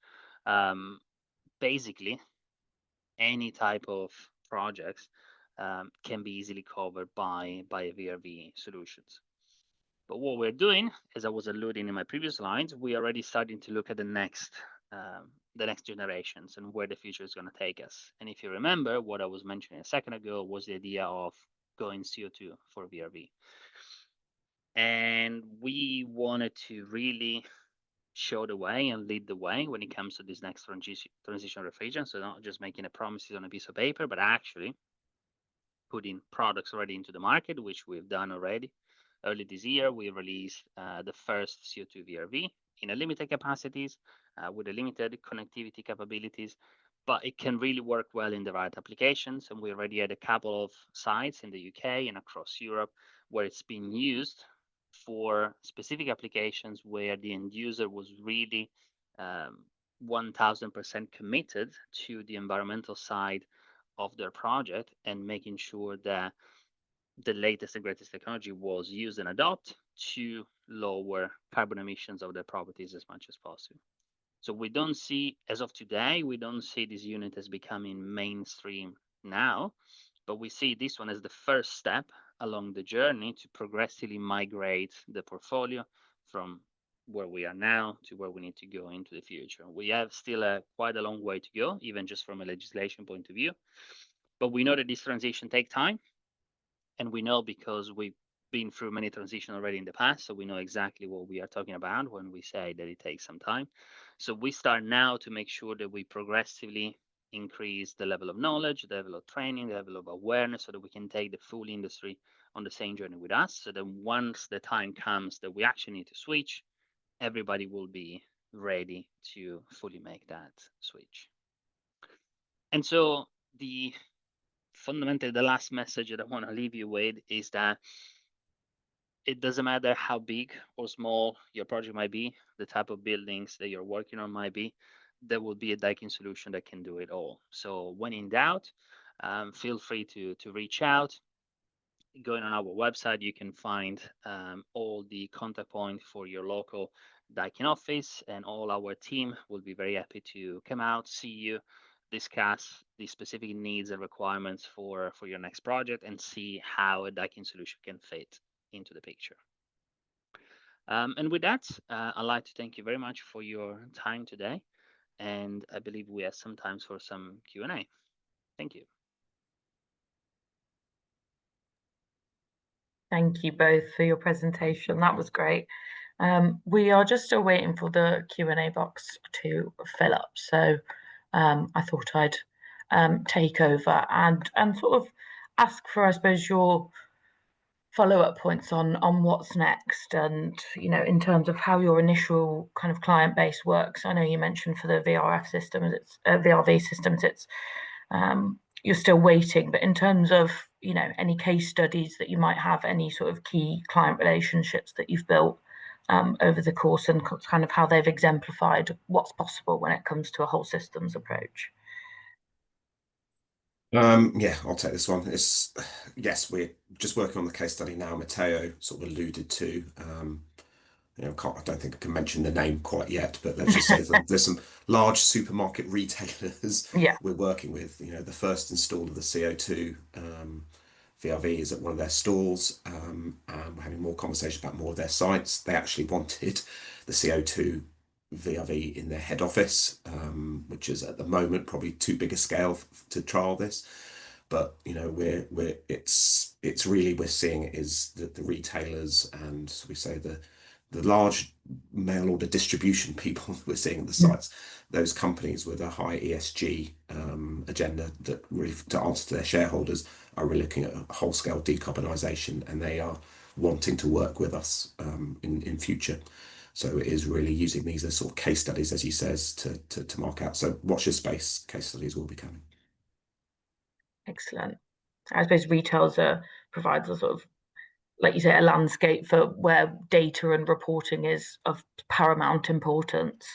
Basically, any type of projects can be easily covered by a VRV solutions. But what we're doing, as I was alluding in my previous slides, we are already starting to look at the next generations and where the future is going to take us. And if you remember, what I was mentioning a second ago was the idea of going CO2 for VRV. And we wanted to really show the way and lead the way when it comes to this next transition refrigerant. So not just making a promises on a piece of paper, but actually putting products already into the market, which we've done already. Early this year, we released the first CO2 VRV in a limited capacities with a limited connectivity capabilities, but it can really work well in the right applications. And we already had a couple of sites in the UK and across Europe where it's been used for specific applications where the end user was really 1000% committed to the environmental side of their project and making sure that the latest and greatest technology was used and adopted to lower carbon emissions of their properties as much as possible. So we don't see, as of today, we don't see this unit as becoming mainstream now, but we see this one as the first step along the journey to progressively migrate the portfolio from where we are now to where we need to go into the future. We have still quite a long way to go, even just from a legislation point of view, but we know that this transition takes time, and we know because we've been through many transitions already in the past, so we know exactly what we are talking about when we say that it takes some time. So we start now to make sure that we progressively increase the level of knowledge, the level of training, the level of awareness, so that we can take the full industry on the same journey with us. So that once the time comes that we actually need to switch, everybody will be ready to fully make that switch. And so fundamentally, the last message that I want to leave you with is that it doesn't matter how big or small your project might be, the type of buildings that you're working on might be, there will be a Daikin solution that can do it all. So when in doubt, feel free to reach out. Going on our website, you can find all the contact points for your local Daikin office, and all our team will be very happy to come out, see you, discuss the specific needs and requirements for your next project, and see how a Daikin solution can fit into the picture. And with that, I'd like to thank you very much for your time today, and I believe we have some time for some Q&A. Thank you. Thank you both for your presentation. That was great. We are just still waiting for the Q&A box to fill up. So I thought I'd take over and sort of ask for, I suppose, your follow-up points on what's next, and in terms of how your initial kind of client base works. I know you mentioned for the VRF systems, it's VRV systems, it's you're still waiting, but in terms of any case studies that you might have, any sort of key client relationships that you've built over the course, and kind of how they've exemplified what's possible when it comes to a whole systems approach. Yeah, I'll take this one. Yes, we're just working on the case study now. Matteo sort of alluded to. I don't think I can mention the name quite yet, but let's just say that there's some large supermarket retailers we're working with. The first install of the CO2 VRV is at one of their stores, and we're having more conversation about more of their sites. They actually wanted the CO2 VRV in their head office, which is at the moment probably too big a scale to trial this. But it's really, we're seeing it is that the retailers, and we say the large mail order distribution people we're seeing at the sites, those companies with a high ESG agenda that really, to answer to their shareholders, are really looking at a whole scale decarbonisation, and they are wanting to work with us in future. So it is really using these as sort of case studies, as he says, to mark out. So watch your space, case studies will be coming. Excellent. I suppose retail provides a sort of, like you say, a landscape for where data and reporting is of paramount importance.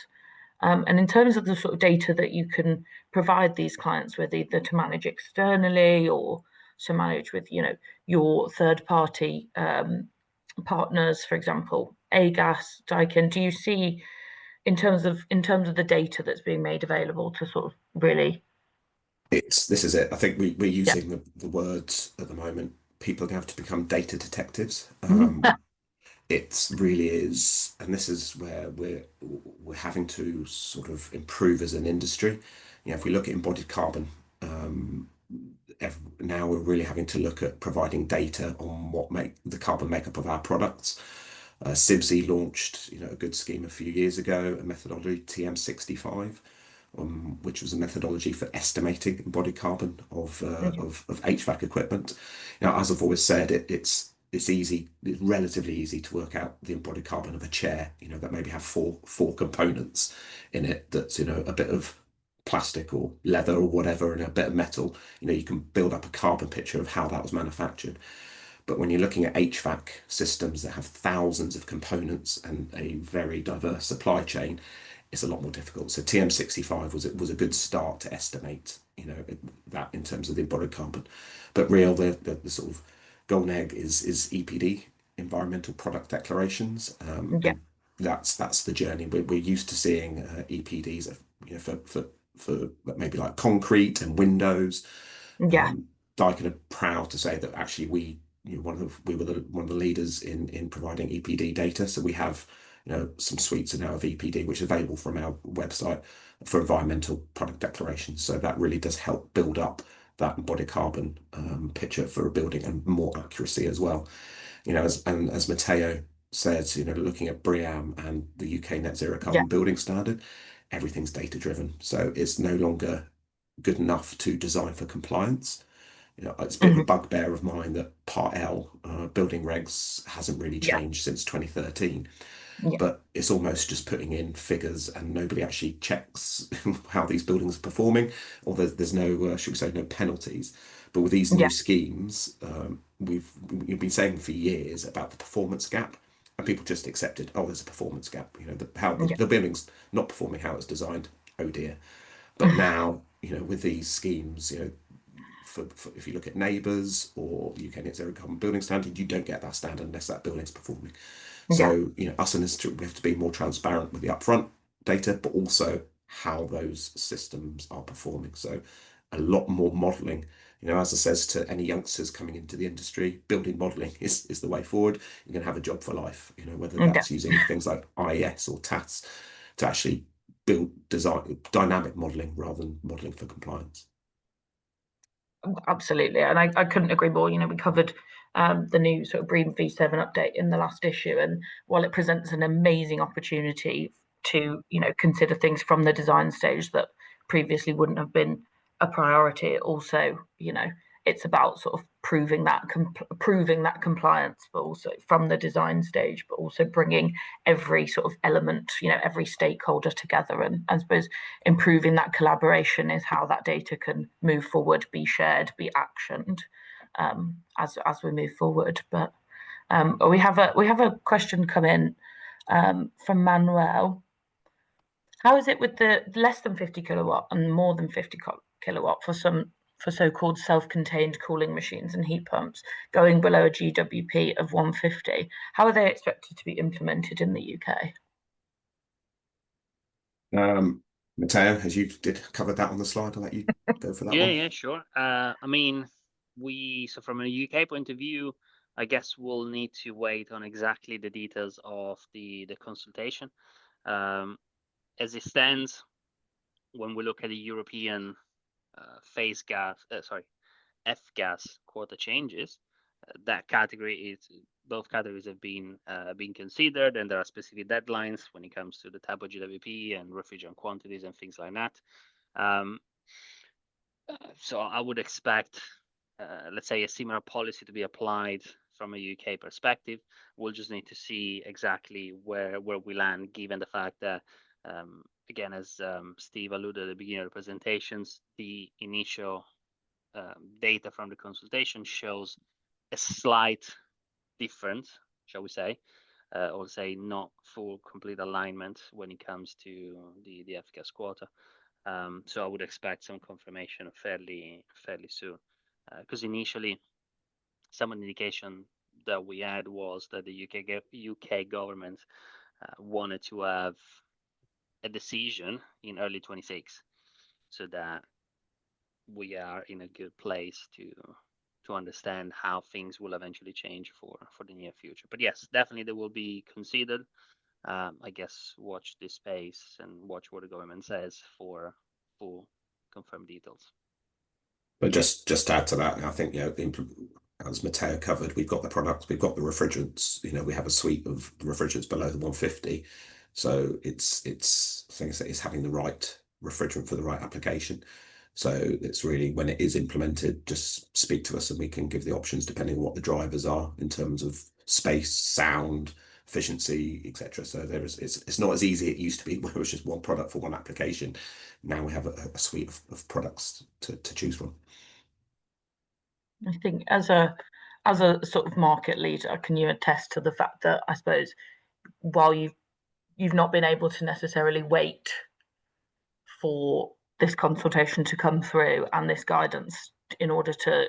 And in terms of the sort of data that you can provide these clients with, either to manage externally or to manage with, your third-party partners, for example, AGAS, Daikin, do you see in terms of the data that's being made available to sort of really? This is it. I think we're using the words at the moment. People are going to have to become data detectives. It really is, and this is where we're having to sort of improve as an industry. If we look at embodied carbon, now we're really having to look at providing data on what the carbon makeup of our products. CIBSE launched, a good scheme a few years ago, a methodology TM65, which was a methodology for estimating embodied carbon of HVAC equipment. As I've always said, it's relatively easy to work out the embodied carbon of a chair, that maybe have four components in it. That's, a bit of plastic or leather or whatever, and a bit of metal. You can build up a carbon picture of how that was manufactured. But when you're looking at HVAC systems that have thousands of components and a very diverse supply chain, it's a lot more difficult. So TM65 was a good start to estimate, that in terms of the embodied carbon. But the sort of golden egg is EPD, environmental product declarations, and that's the journey. We're used to seeing EPDs, for maybe like concrete and windows. Daikin are proud to say that actually we were one of the leaders in providing EPD data. So we have some suites now of EPD which is available from our website for environmental product declarations. So that really does help build up that embodied carbon picture for a building and more accuracy as well. As Matteo says, looking at BREEAM and the UK Net Zero Carbon Building Standard, everything's data driven. So it's no longer good enough to design for compliance. It's a bit of a bugbear of mine that Part L building regs hasn't really changed since 2013. But it's almost just putting in figures and nobody actually checks how these buildings are performing, or there's no, should we say, no penalties. But with these new schemes, we've been saying for years about the performance gap, and people just accepted, oh, there's a performance gap. The building's not performing how it's designed. Oh dear. But now, with these schemes, for if you look at neighbours or UK Net Zero Carbon Building Standard, you don't get that standard unless that building's performing. So, us in this, we have to be more transparent with the upfront data, but also how those systems are performing. So a lot more modelling. As I says to any youngsters coming into the industry, building modelling is the way forward. You're going to have a job for life, whether that's using things like IES or TAS to actually design dynamic modelling rather than modelling for compliance. Absolutely, and I couldn't agree more. We covered the new sort of BREEAM V7 update in the last issue, and while it presents an amazing opportunity to consider things from the design stage that previously wouldn't have been a priority, it also it's about sort of proving that compliance, but also from the design stage, but also bringing every sort of element, every stakeholder together, and I suppose improving that collaboration is how that data can move forward, be shared, be actioned as we move forward. But we have a question come in from Manuel. How is it with the less than 50 kilowatt and more than 50 kilowatt for so-called self-contained cooling machines and heat pumps going below a GWP of 150? How are they expected to be implemented in the UK? Matteo, as you did cover that on the slide, I'll let you go for that one. Yeah, sure. So from a UK point of view, I guess we'll need to wait on exactly the details of the consultation. As it stands, when we look at the European F-gas quota changes, both categories have been considered, and there are specific deadlines when it comes to the type of GWP and refrigerant quantities and things like that. So I would expect, let's say, a similar policy to be applied from a UK perspective. We'll just need to see exactly where we land, given the fact that, again, as Steve alluded at the beginning of the presentations, the initial data from the consultation shows a slight difference, shall we say, or say not full complete alignment when it comes to the F-gas quota. So I would expect some confirmation fairly soon, because initially some indication that we had was that the UK government wanted to have a decision in early 26, so that we are in a good place to understand how things will eventually change for the near future. But yes, definitely they will be considered. I guess watch this space and watch what the government says for full confirmed details. But just to add to that, I think, as Matteo covered, we've got the products, we've got the refrigerants, we have a suite of refrigerants below the 150. So it's having the right refrigerant for the right application. So it's really, when it is implemented, just speak to us and we can give the options depending on what the drivers are in terms of space, sound, efficiency, etc. So it's not as easy it used to be, where it was just one product for one application. Now we have a suite of products to choose from. I think as a as a sort of market leader, can you attest to the fact that, I suppose, while you've not been able to necessarily wait for this consultation to come through and this guidance in order to,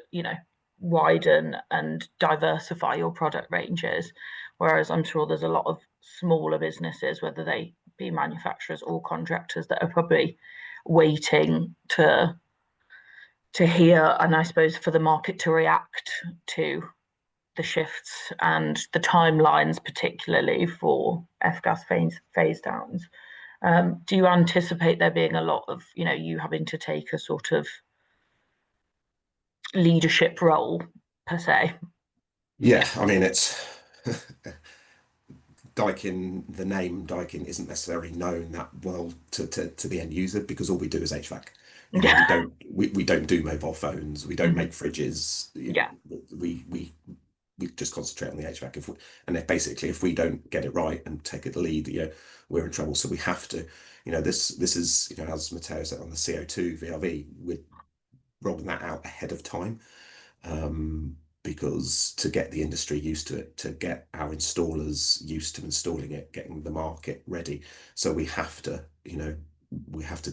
widen and diversify your product ranges, whereas I'm sure there's a lot of smaller businesses, whether they be manufacturers or contractors, that are probably waiting to hear, and I suppose for the market to react to the shifts and the timelines, particularly for F-gas phase downs. Do you anticipate there being a lot of, you having to take a sort of leadership role per se? Yeah, I mean, it's Daikin, the name Daikin isn't necessarily known that well to the end user, because all we do is HVAC. Yeah. We don't do mobile phones. We don't make fridges. Yeah. We just concentrate on the HVAC. If we don't get it right and take the lead, we're in trouble. So we have to, this is, as Matteo said on the CO2 VRV, we're rolling that out ahead of time. Because to get the industry used to it, to get our installers used to installing it, getting the market ready. So we have to,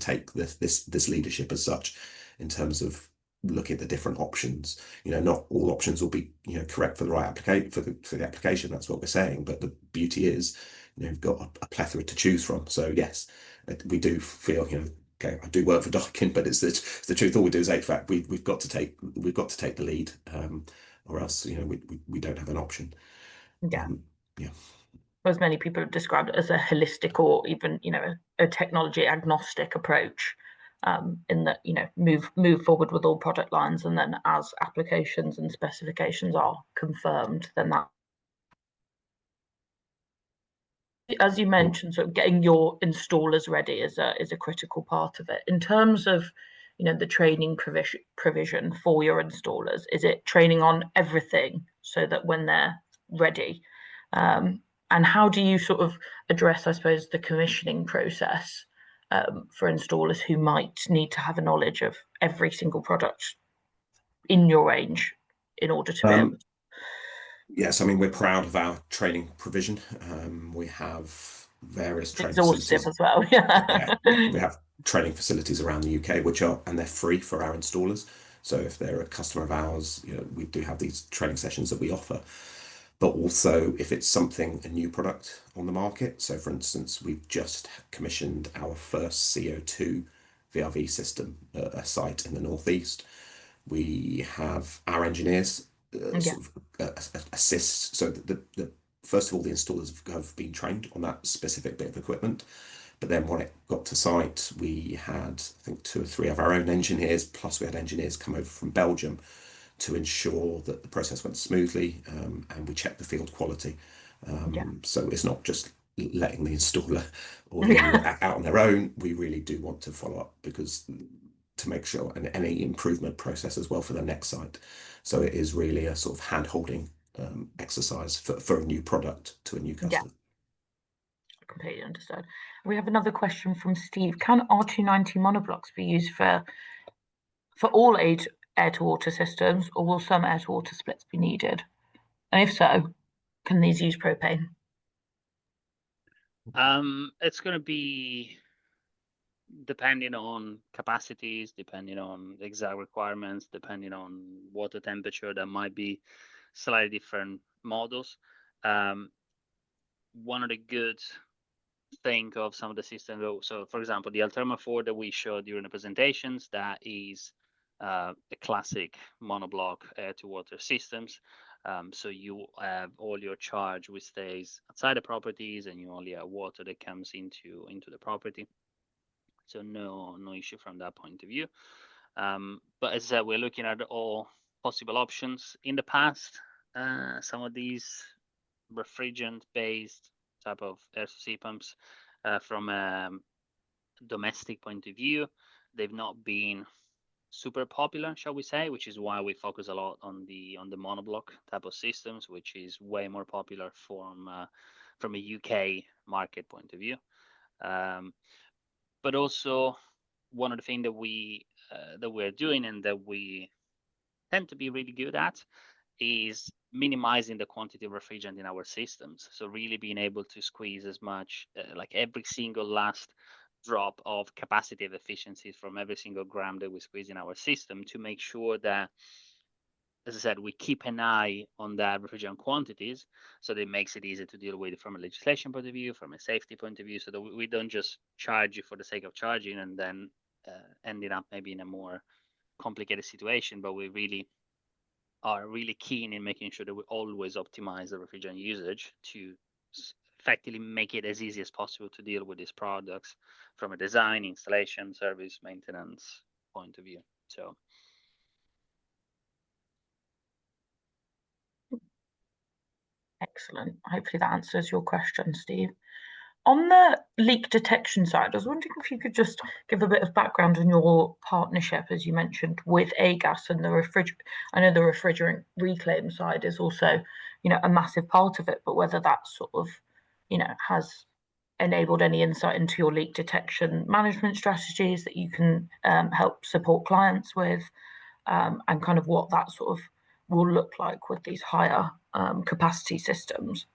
take this leadership as such, in terms of looking at the different options. Not all options will be, correct for the right application for the application. That's what we're saying. But the beauty is, you've got a plethora to choose from. So yes, we do feel, okay, I do work for Daikin, but it's the truth. All we do is HVAC. We've got to take the lead, or else we don't have an option. Yeah. Yeah. As many people have described it as a holistic, or even a technology agnostic approach, in that move forward with all product lines, and then as applications and specifications are confirmed, then that, as you mentioned, sort of getting your installers ready is a critical part of it. In terms of the training provision for your installers, is it training on everything so that when they're ready, and how do you sort of address, I suppose, the commissioning process for installers who might need to have a knowledge of every single product in your range in order to be able? Yes, I mean, we're proud of our training provision. We have various It's training exhaustive facilities. as well. Yeah, we have training facilities around the UK, and they're free for our installers. So if they're a customer of ours, we do have these training sessions that we offer. But also, if it's a new product on the market. So for instance, we've just commissioned our first CO2 VRV system at a site in the Northeast. We have our engineers sort of assist. So first of all, the installers have been trained on that specific bit of equipment. But then when it got to site, we had, I think, 2 or 3 of our own engineers, plus we had engineers come over from Belgium to ensure that the process went smoothly, and we checked the field quality. So it's not just letting the installer or the out on their own. We really do want to follow up, because to make sure, and any improvement process as well for the next site. So it is really a sort of hand-holding exercise for a new product to a new customer. Completely understood. We have another question from Steve. Can R290 monoblocks be used for all air-to-water systems, or will some air-to-water splits be needed? And if so, can these use propane? It's going to be depending on capacities, depending on exact requirements, depending on water temperature. There might be slightly different models. One of the good thing of some of the systems, so for example, the Alterma 4 that we showed during the presentations, that is a classic monoblock air-to-water systems. So you have all your charge which stays outside the properties, and you only have water that comes into the property. So no issue from that point of view. But as I said, we're looking at all possible options. In the past, some of these refrigerant-based type of air source heat pumps, from a domestic point of view, they've not been super popular, shall we say, which is why we focus a lot on the monoblock type of systems, which is way more popular from a UK market point of view. But also, one of the things that we're doing and that we tend to be really good at is minimizing the quantity of refrigerant in our systems. So really being able to squeeze as much, like every single last drop of capacity of efficiencies from every single gram that we squeeze in our system, to make sure that, as I said, we keep an eye on that refrigerant quantities, so that it makes it easy to deal with from a legislation point of view, from a safety point of view, so that we don't just charge you for the sake of charging and then ending up maybe in a more complicated situation, but we really are really keen in making sure that we always optimize the refrigerant usage to effectively make it as easy as possible to deal with these products from a design, installation, service, maintenance point of view. So excellent. Hopefully that answers your question, Steve. On the leak detection side, I was wondering if you could just give a bit of background on your partnership, as you mentioned, with AGAS and the refrigerant. I know the refrigerant reclaim side is also, a massive part of it, but whether that sort of, has enabled any insight into your leak detection management strategies that you can help support clients with, and kind of what that sort of will look like with these higher capacity systems.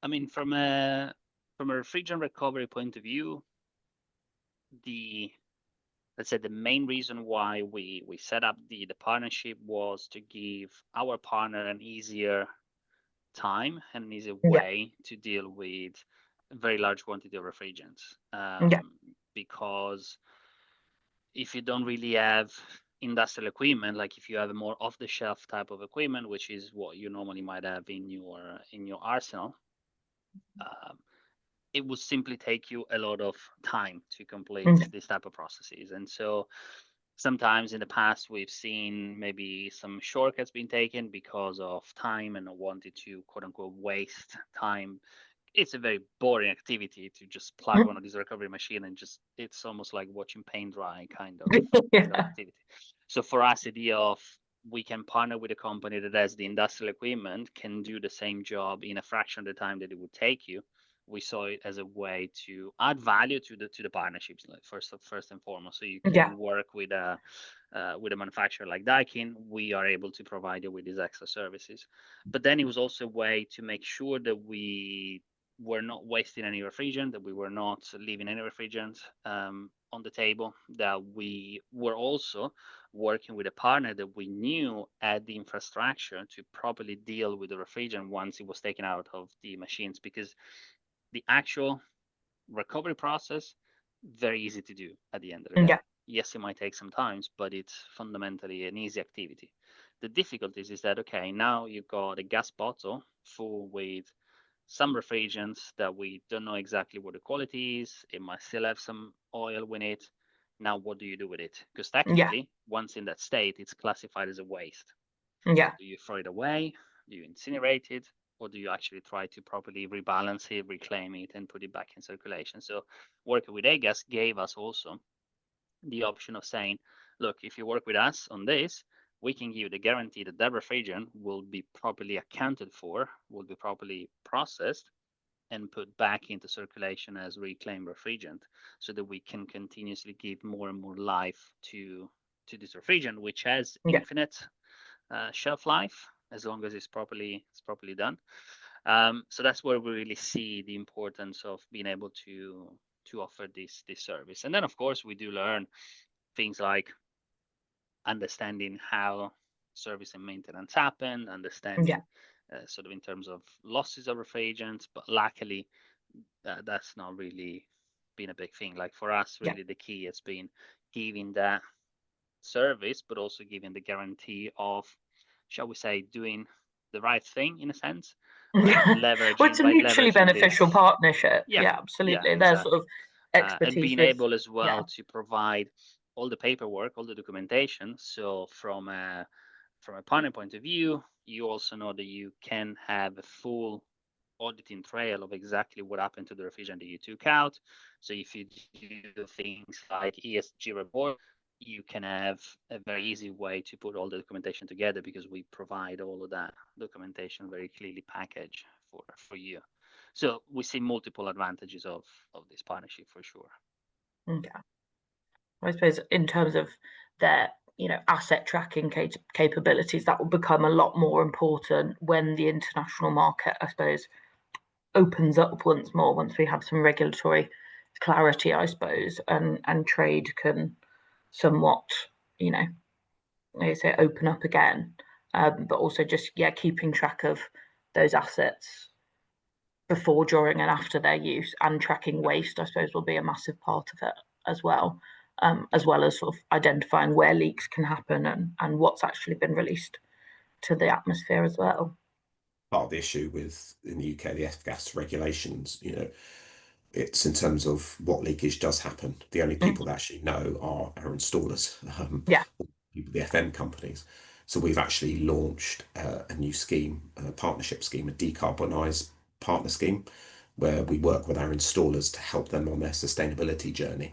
I mean, from a refrigerant recovery point of view, let's say the main reason why we set up the partnership was to give our partner an easier time and an easier way to deal with a very large quantity of refrigerants. Because if you don't really have industrial equipment, like if you have a more off-the-shelf type of equipment, which is what you normally might have in your arsenal, it would simply take you a lot of time to complete this type of processes. And so sometimes in the past, we've seen maybe some shortcuts being taken because of time and not wanting to, quote unquote, waste time. It's a very boring activity to just plug one of these recovery machine and it's almost like watching paint dry kind of activity. So for us, the idea of we can partner with a company that has the industrial equipment, can do the same job in a fraction of the time that it would take you. We saw it as a way to add value to the partnerships, like first and foremost. So you can work with a manufacturer like Daikin. We are able to provide you with these extra services. But then it was also a way to make sure that we were not wasting any refrigerant, that we were not leaving any refrigerant on the table, that we were also working with a partner that we knew had the infrastructure to properly deal with the refrigerant once it was taken out of the machines, because the actual recovery process, very easy to do at the end of the day. Yes, it might take some time, but it's fundamentally an easy activity. The difficulties is that, okay, now you've got a gas bottle full with some refrigerants that we don't know exactly what the quality is. It might still have some oil in it. Now, what do you do with it? Because technically, once in that state, it's classified as a waste. So do you throw it away? Do you incinerate it? Or do you actually try to properly rebalance it, reclaim it, and put it back in circulation? So working with AGAS gave us also the option of saying, look, if you work with us on this, we can give you the guarantee that that refrigerant will be properly accounted for, will be properly processed, and put back into circulation as reclaimed refrigerant, so that we can continuously give more and more life to this refrigerant, which has infinite shelf life as long as it's properly done. So that's where we really see the importance of being able to offer this service. And then of course we do learn things like understanding how service and maintenance happen, understanding sort of in terms of losses of refrigerants, but luckily that's not really been a big thing. Like for us, really the key has been giving that service, but also giving the guarantee of, shall we say, doing the right thing in a sense. Leveraging, well, it's a mutually beneficial partnership. Absolutely. There's sort of expertise and being able as well to provide all the paperwork, all the documentation. So from a partner point of view, you also know that you can have a full auditing trail of exactly what happened to the refrigerant that you took out. So if you do things like ESG report, you can have a very easy way to put all the documentation together, because we provide all of that documentation very clearly packaged for you. So we see multiple advantages of this partnership for sure. I suppose in terms of their asset tracking capabilities that will become a lot more important when the international market, I suppose, opens up once more, once we have some regulatory clarity, I suppose, and trade can somewhat, like I say, open up again. But also just, keeping track of those assets before, during, and after their use, and tracking waste, I suppose, will be a massive part of it as well as sort of identifying where leaks can happen and what's actually been released to the atmosphere as well. Part of the issue in the UK, the F-gas regulations, it's in terms of what leakage does happen. The only people that actually know are our installers, the FM companies. So we've actually launched a new scheme, a partnership scheme, a decarbonise partner scheme, where we work with our installers to help them on their sustainability journey.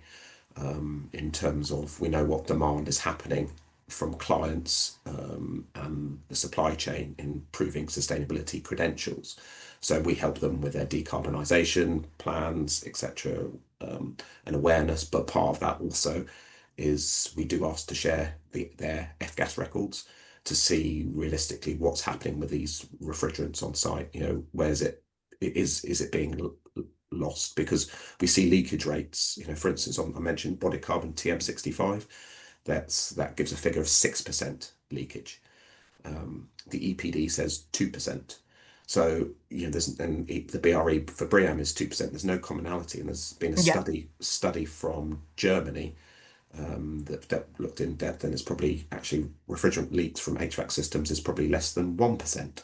In terms of, we know what demand is happening from clients and the supply chain in proving sustainability credentials. So we help them with their decarbonisation plans, etc., and awareness. But part of that also is we do ask to share their F-gas records to see realistically what's happening with these refrigerants on site. Where is it being lost? Because we see leakage rates, for instance, I mentioned body carbon TM65, that gives a figure of 6% leakage. The EPD says 2%. So the BRE for BREEAM is 2%. There's no commonality, and there's been a study from Germany that looked in depth, and it's probably actually refrigerant leaks from HVAC systems is probably less than 1%.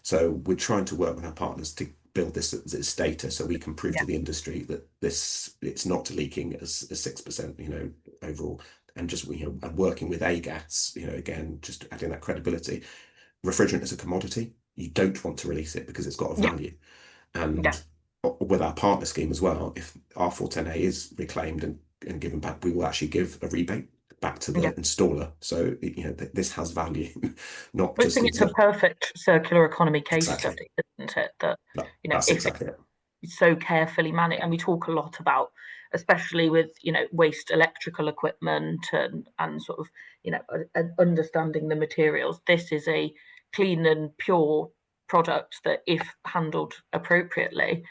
So we're trying to work with our partners to build this data so we can prove to the industry that it's not leaking as 6%, overall. And just and working with AGATs, again, just adding that credibility. Refrigerant is a commodity. You don't want to release it because it's got a value. And with our partner scheme as well, if R410A is reclaimed and given back, we will actually give a rebate back to the installer. So this has value, not just. I think it's a perfect circular economy case study, isn't it? That that's exactly it. It's so carefully managed, and we talk a lot about, especially with waste electrical equipment and sort of understanding the materials. This is a clean and pure product that, if handled appropriately,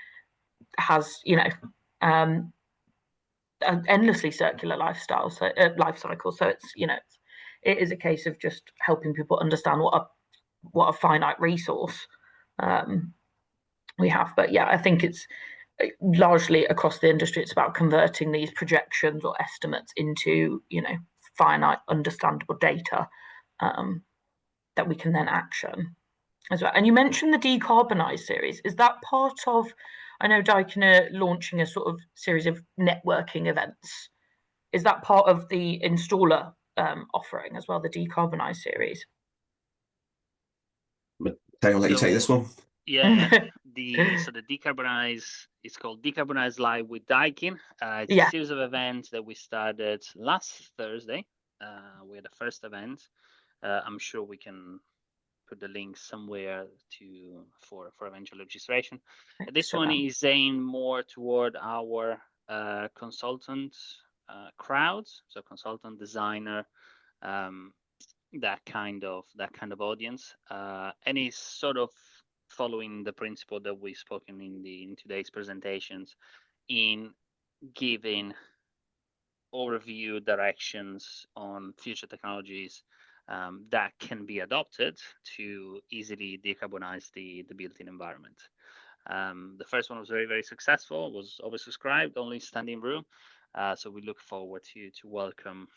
has an endlessly circular life cycle. So it is a case of just helping people understand what a finite resource we have. But I think it's largely across the industry, it's about converting these projections or estimates into finite, understandable data that we can then action as well. And you mentioned the decarbonise series. Is that part of, I know Daikin are launching a sort of series of networking events. Is that part of the installer offering as well, the decarbonise series? I'll let you take this one. The decarbonise, it's called Decarbonise Live with Daikin. It's a series of events that we started last Thursday. We had a first event. I'm sure we can put the link somewhere for eventual registration. This one is aimed more toward our consultant crowds, so consultant, designer, that kind of audience, and is sort of following the principle that we've spoken in today's presentations, in giving overview directions on future technologies that can be adopted to easily decarbonize the built-in environment. The first one was very, very successful, was oversubscribed, only standing room. So we look forward to welcome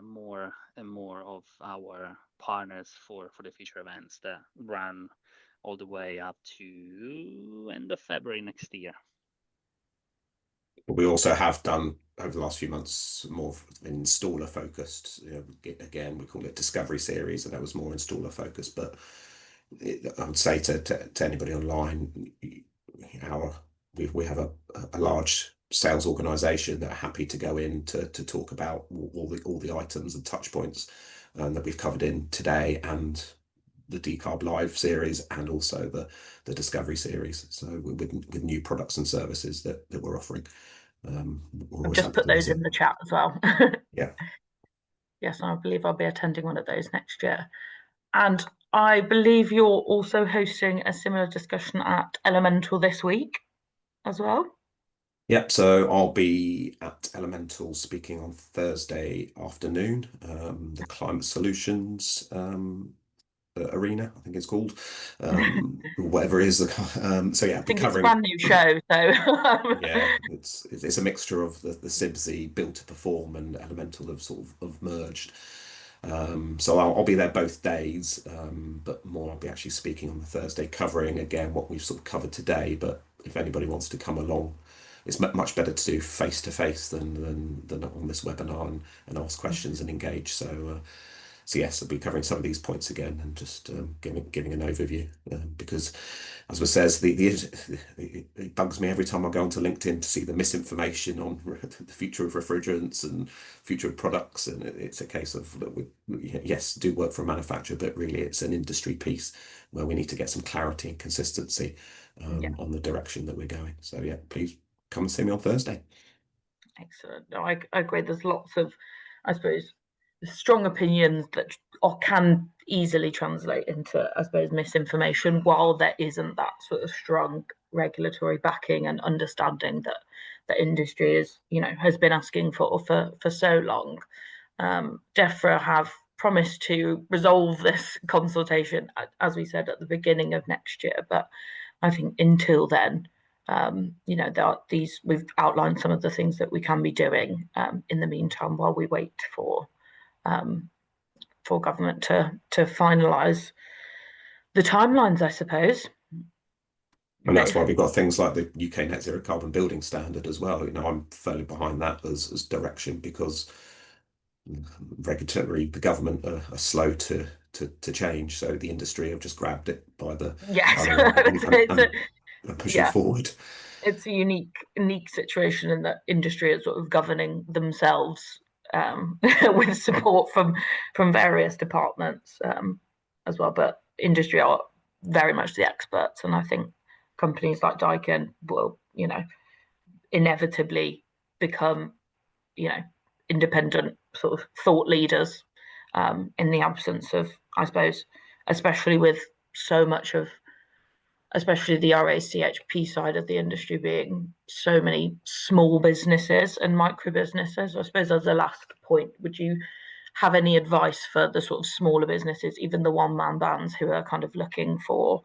more and more of our partners for the future events that run all the way up to end of February next year. We also have done over the last few months more installer focused. Again, we call it Discovery Series, and that was more installer focused. But I would say to anybody online, we have a large sales organisation that are happy to go in to talk about all the items and touch points that we've covered in today, and the Decarb Live series, and also the Discovery Series. So with new products and services that we're offering. I'll just put those in the chat as well. Yeah. Yes, I believe I'll be attending one of those next year. And I believe you're also hosting a similar discussion at Elemental this week as well. Yep, so I'll be at Elemental speaking on Thursday afternoon, the Climate Solutions Arena, I think it's called, whatever it is. So yeah, I'll I be think it's a covering. brand new show, so Yeah, it's a mixture of the SIBSI Built to Perform and Elemental have merged. So I'll be there both days, but more I'll be actually speaking on the Thursday, covering again what we've sort of covered today. But if anybody wants to come along, it's much better to do face to face than on this webinar and ask questions and engage. So yes, I'll be covering some of these points again and just giving an overview because, as it says, it bugs me every time I go onto LinkedIn to see the misinformation on the future of refrigerants and future of products, and it's a case of that we yes do work for a manufacturer, but really it's an industry piece where we need to get some clarity and consistency on the direction that we're going. So yeah, please come and see me on Thursday. Excellent. No, I agree. There's lots of, I suppose, strong opinions that can easily translate into, I suppose, misinformation, while there isn't that sort of strong regulatory backing and understanding that the industry is, has been asking for so long. DEFRA have promised to resolve this consultation, as we said, at the beginning of next year. But I think until then, there are we've outlined some of the things that we can be doing in the meantime while we wait for government to finalise the timelines, I suppose. And that's why we've got things like the UK Net Zero Carbon Building Standard as well. I'm fairly behind that as direction because regulatory, the government are slow to change. So the industry have just grabbed it by the and pushing forward. It's a unique situation in that industry is sort of governing themselves with support from various departments as well. But industry are very much the experts, and I think companies like Daikin will, inevitably become, independent sort of thought leaders in the absence of, I suppose, especially with so much of, especially the RACHP side of the industry being so many small businesses and micro businesses. I suppose as a last point, would you have any advice for the sort of smaller businesses, even the one-man bands who are kind of looking for,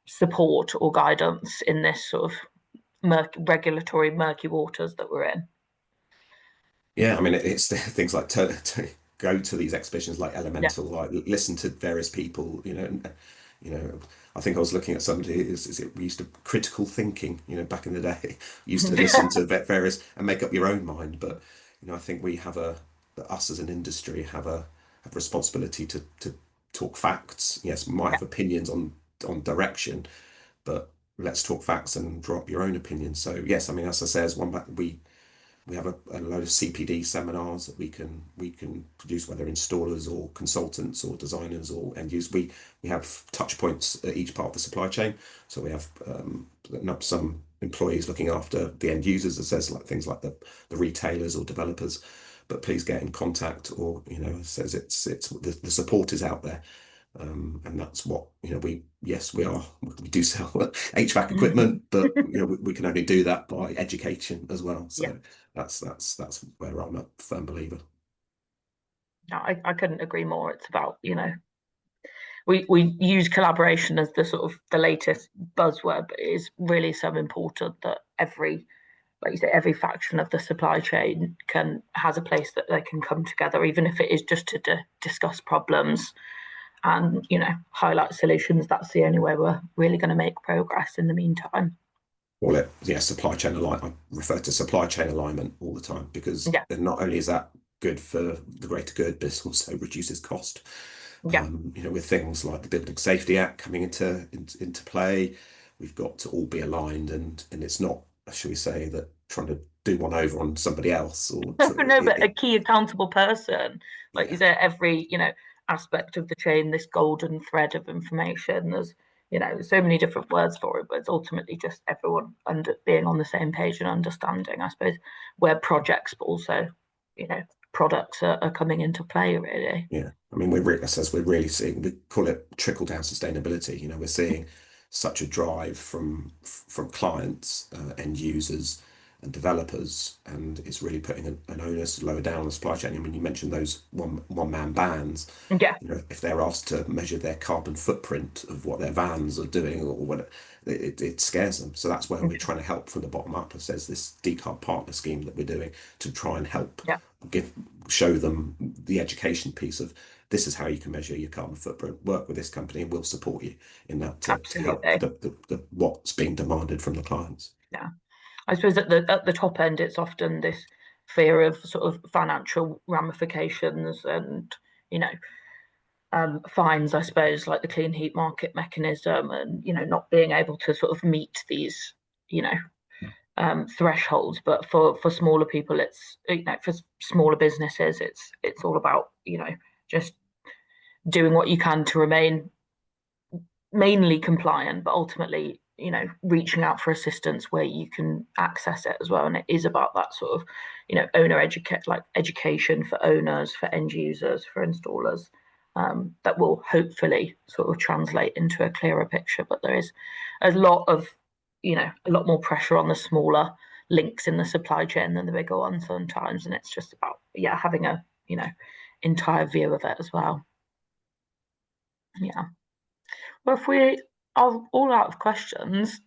support or guidance in this sort of regulatory murky waters that we're in? Yeah, I mean, it's things like to go to these exhibitions like Elemental, like listen to various people, I think I was looking at somebody, we used to critical thinking, back in the day, used to listen to various and make up your own mind. But, I think we have us as an industry have a responsibility to talk facts. Yes, we might have opinions on direction, but let's talk facts and drop your own opinions. So yes, I mean, as I say, we have a load of CPD seminars that we can produce, whether installers or consultants or designers or end users. We have touch points at each part of the supply chain. So we have some employees looking after the end users, it says like things like the retailers or developers. But please get in contact, or it says it's the support is out there. And that's what we do sell HVAC equipment, but we can only do that by education as well. So that's where I'm a firm believer. No, I couldn't agree more. It's about, we use collaboration as the sort of the latest buzzword, but it is really so important that like you say, every faction of the supply chain has a place that they can come together, even if it is just to discuss problems and highlight solutions. That's the only way we're really going to make progress in the meantime. Well, supply chain alignment. I refer to supply chain alignment all the time because not only is that good for the greater good, but it also reduces cost. With things like the Building Safety Act coming into play, we've got to all be aligned, and it's not, shall we say, that trying to do one over on somebody else or but a key accountable person, like you say, every aspect of the chain, this golden thread of information. There's so many different words for it, but it's ultimately just everyone being on the same page and understanding, I suppose, where projects, but also products are coming into play, really. Yeah, I mean, we're really seeing, we call it trickle down sustainability. You know, we're seeing such a drive from clients, end users, and developers, and it's really putting an onus lower down the supply chain. I mean, you mentioned those one man bands. Yeah, You know, if they're asked to measure their carbon footprint of what their vans are doing, or what it scares them. So that's where we're trying to help from the bottom up. It says this decarb partner scheme that we're doing to try and help yeah, show them the education piece of this is how you can measure your carbon footprint. Work with this company, and we'll support you in that to help absolutely. the what's being demanded from the clients. Yeah, I suppose at the top end, it's often this fear of sort of financial ramifications and, you know, fines, I suppose, like the clean heat market mechanism, and, you know, not being able to sort of meet these, you know, thresholds. But for smaller people, it's, you know, for smaller businesses, it's all about, you know, just doing what you can to remain mainly compliant, but ultimately, you know, reaching out for assistance where you can access it as well. And it is about that sort of, you know, education for owners, for end users, for installers, that will hopefully sort of translate into a clearer picture. But there is a lot of, you know, a lot more pressure on the smaller links in the supply chain than the bigger ones sometimes. And it's just about, yeah, having a, you know, entire view of it as well. Yeah. Well, if we are all out of questions,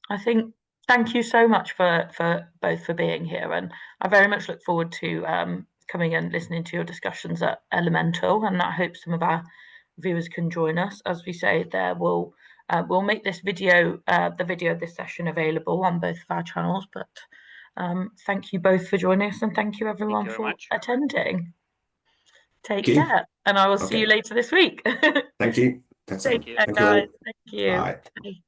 I think thank you so much for both for being here, and I very much look forward to coming and listening to your discussions at Elemental, and I hope some of our viewers can join us. As we say, we'll make this video, the video of this session, available on both of our channels. But thank you both for joining us, and thank you everyone for attending. Take care, and I will see you later this week. Thank you. Thanks, Take care, Thank you guys. all. Thank you. Bye. Bye.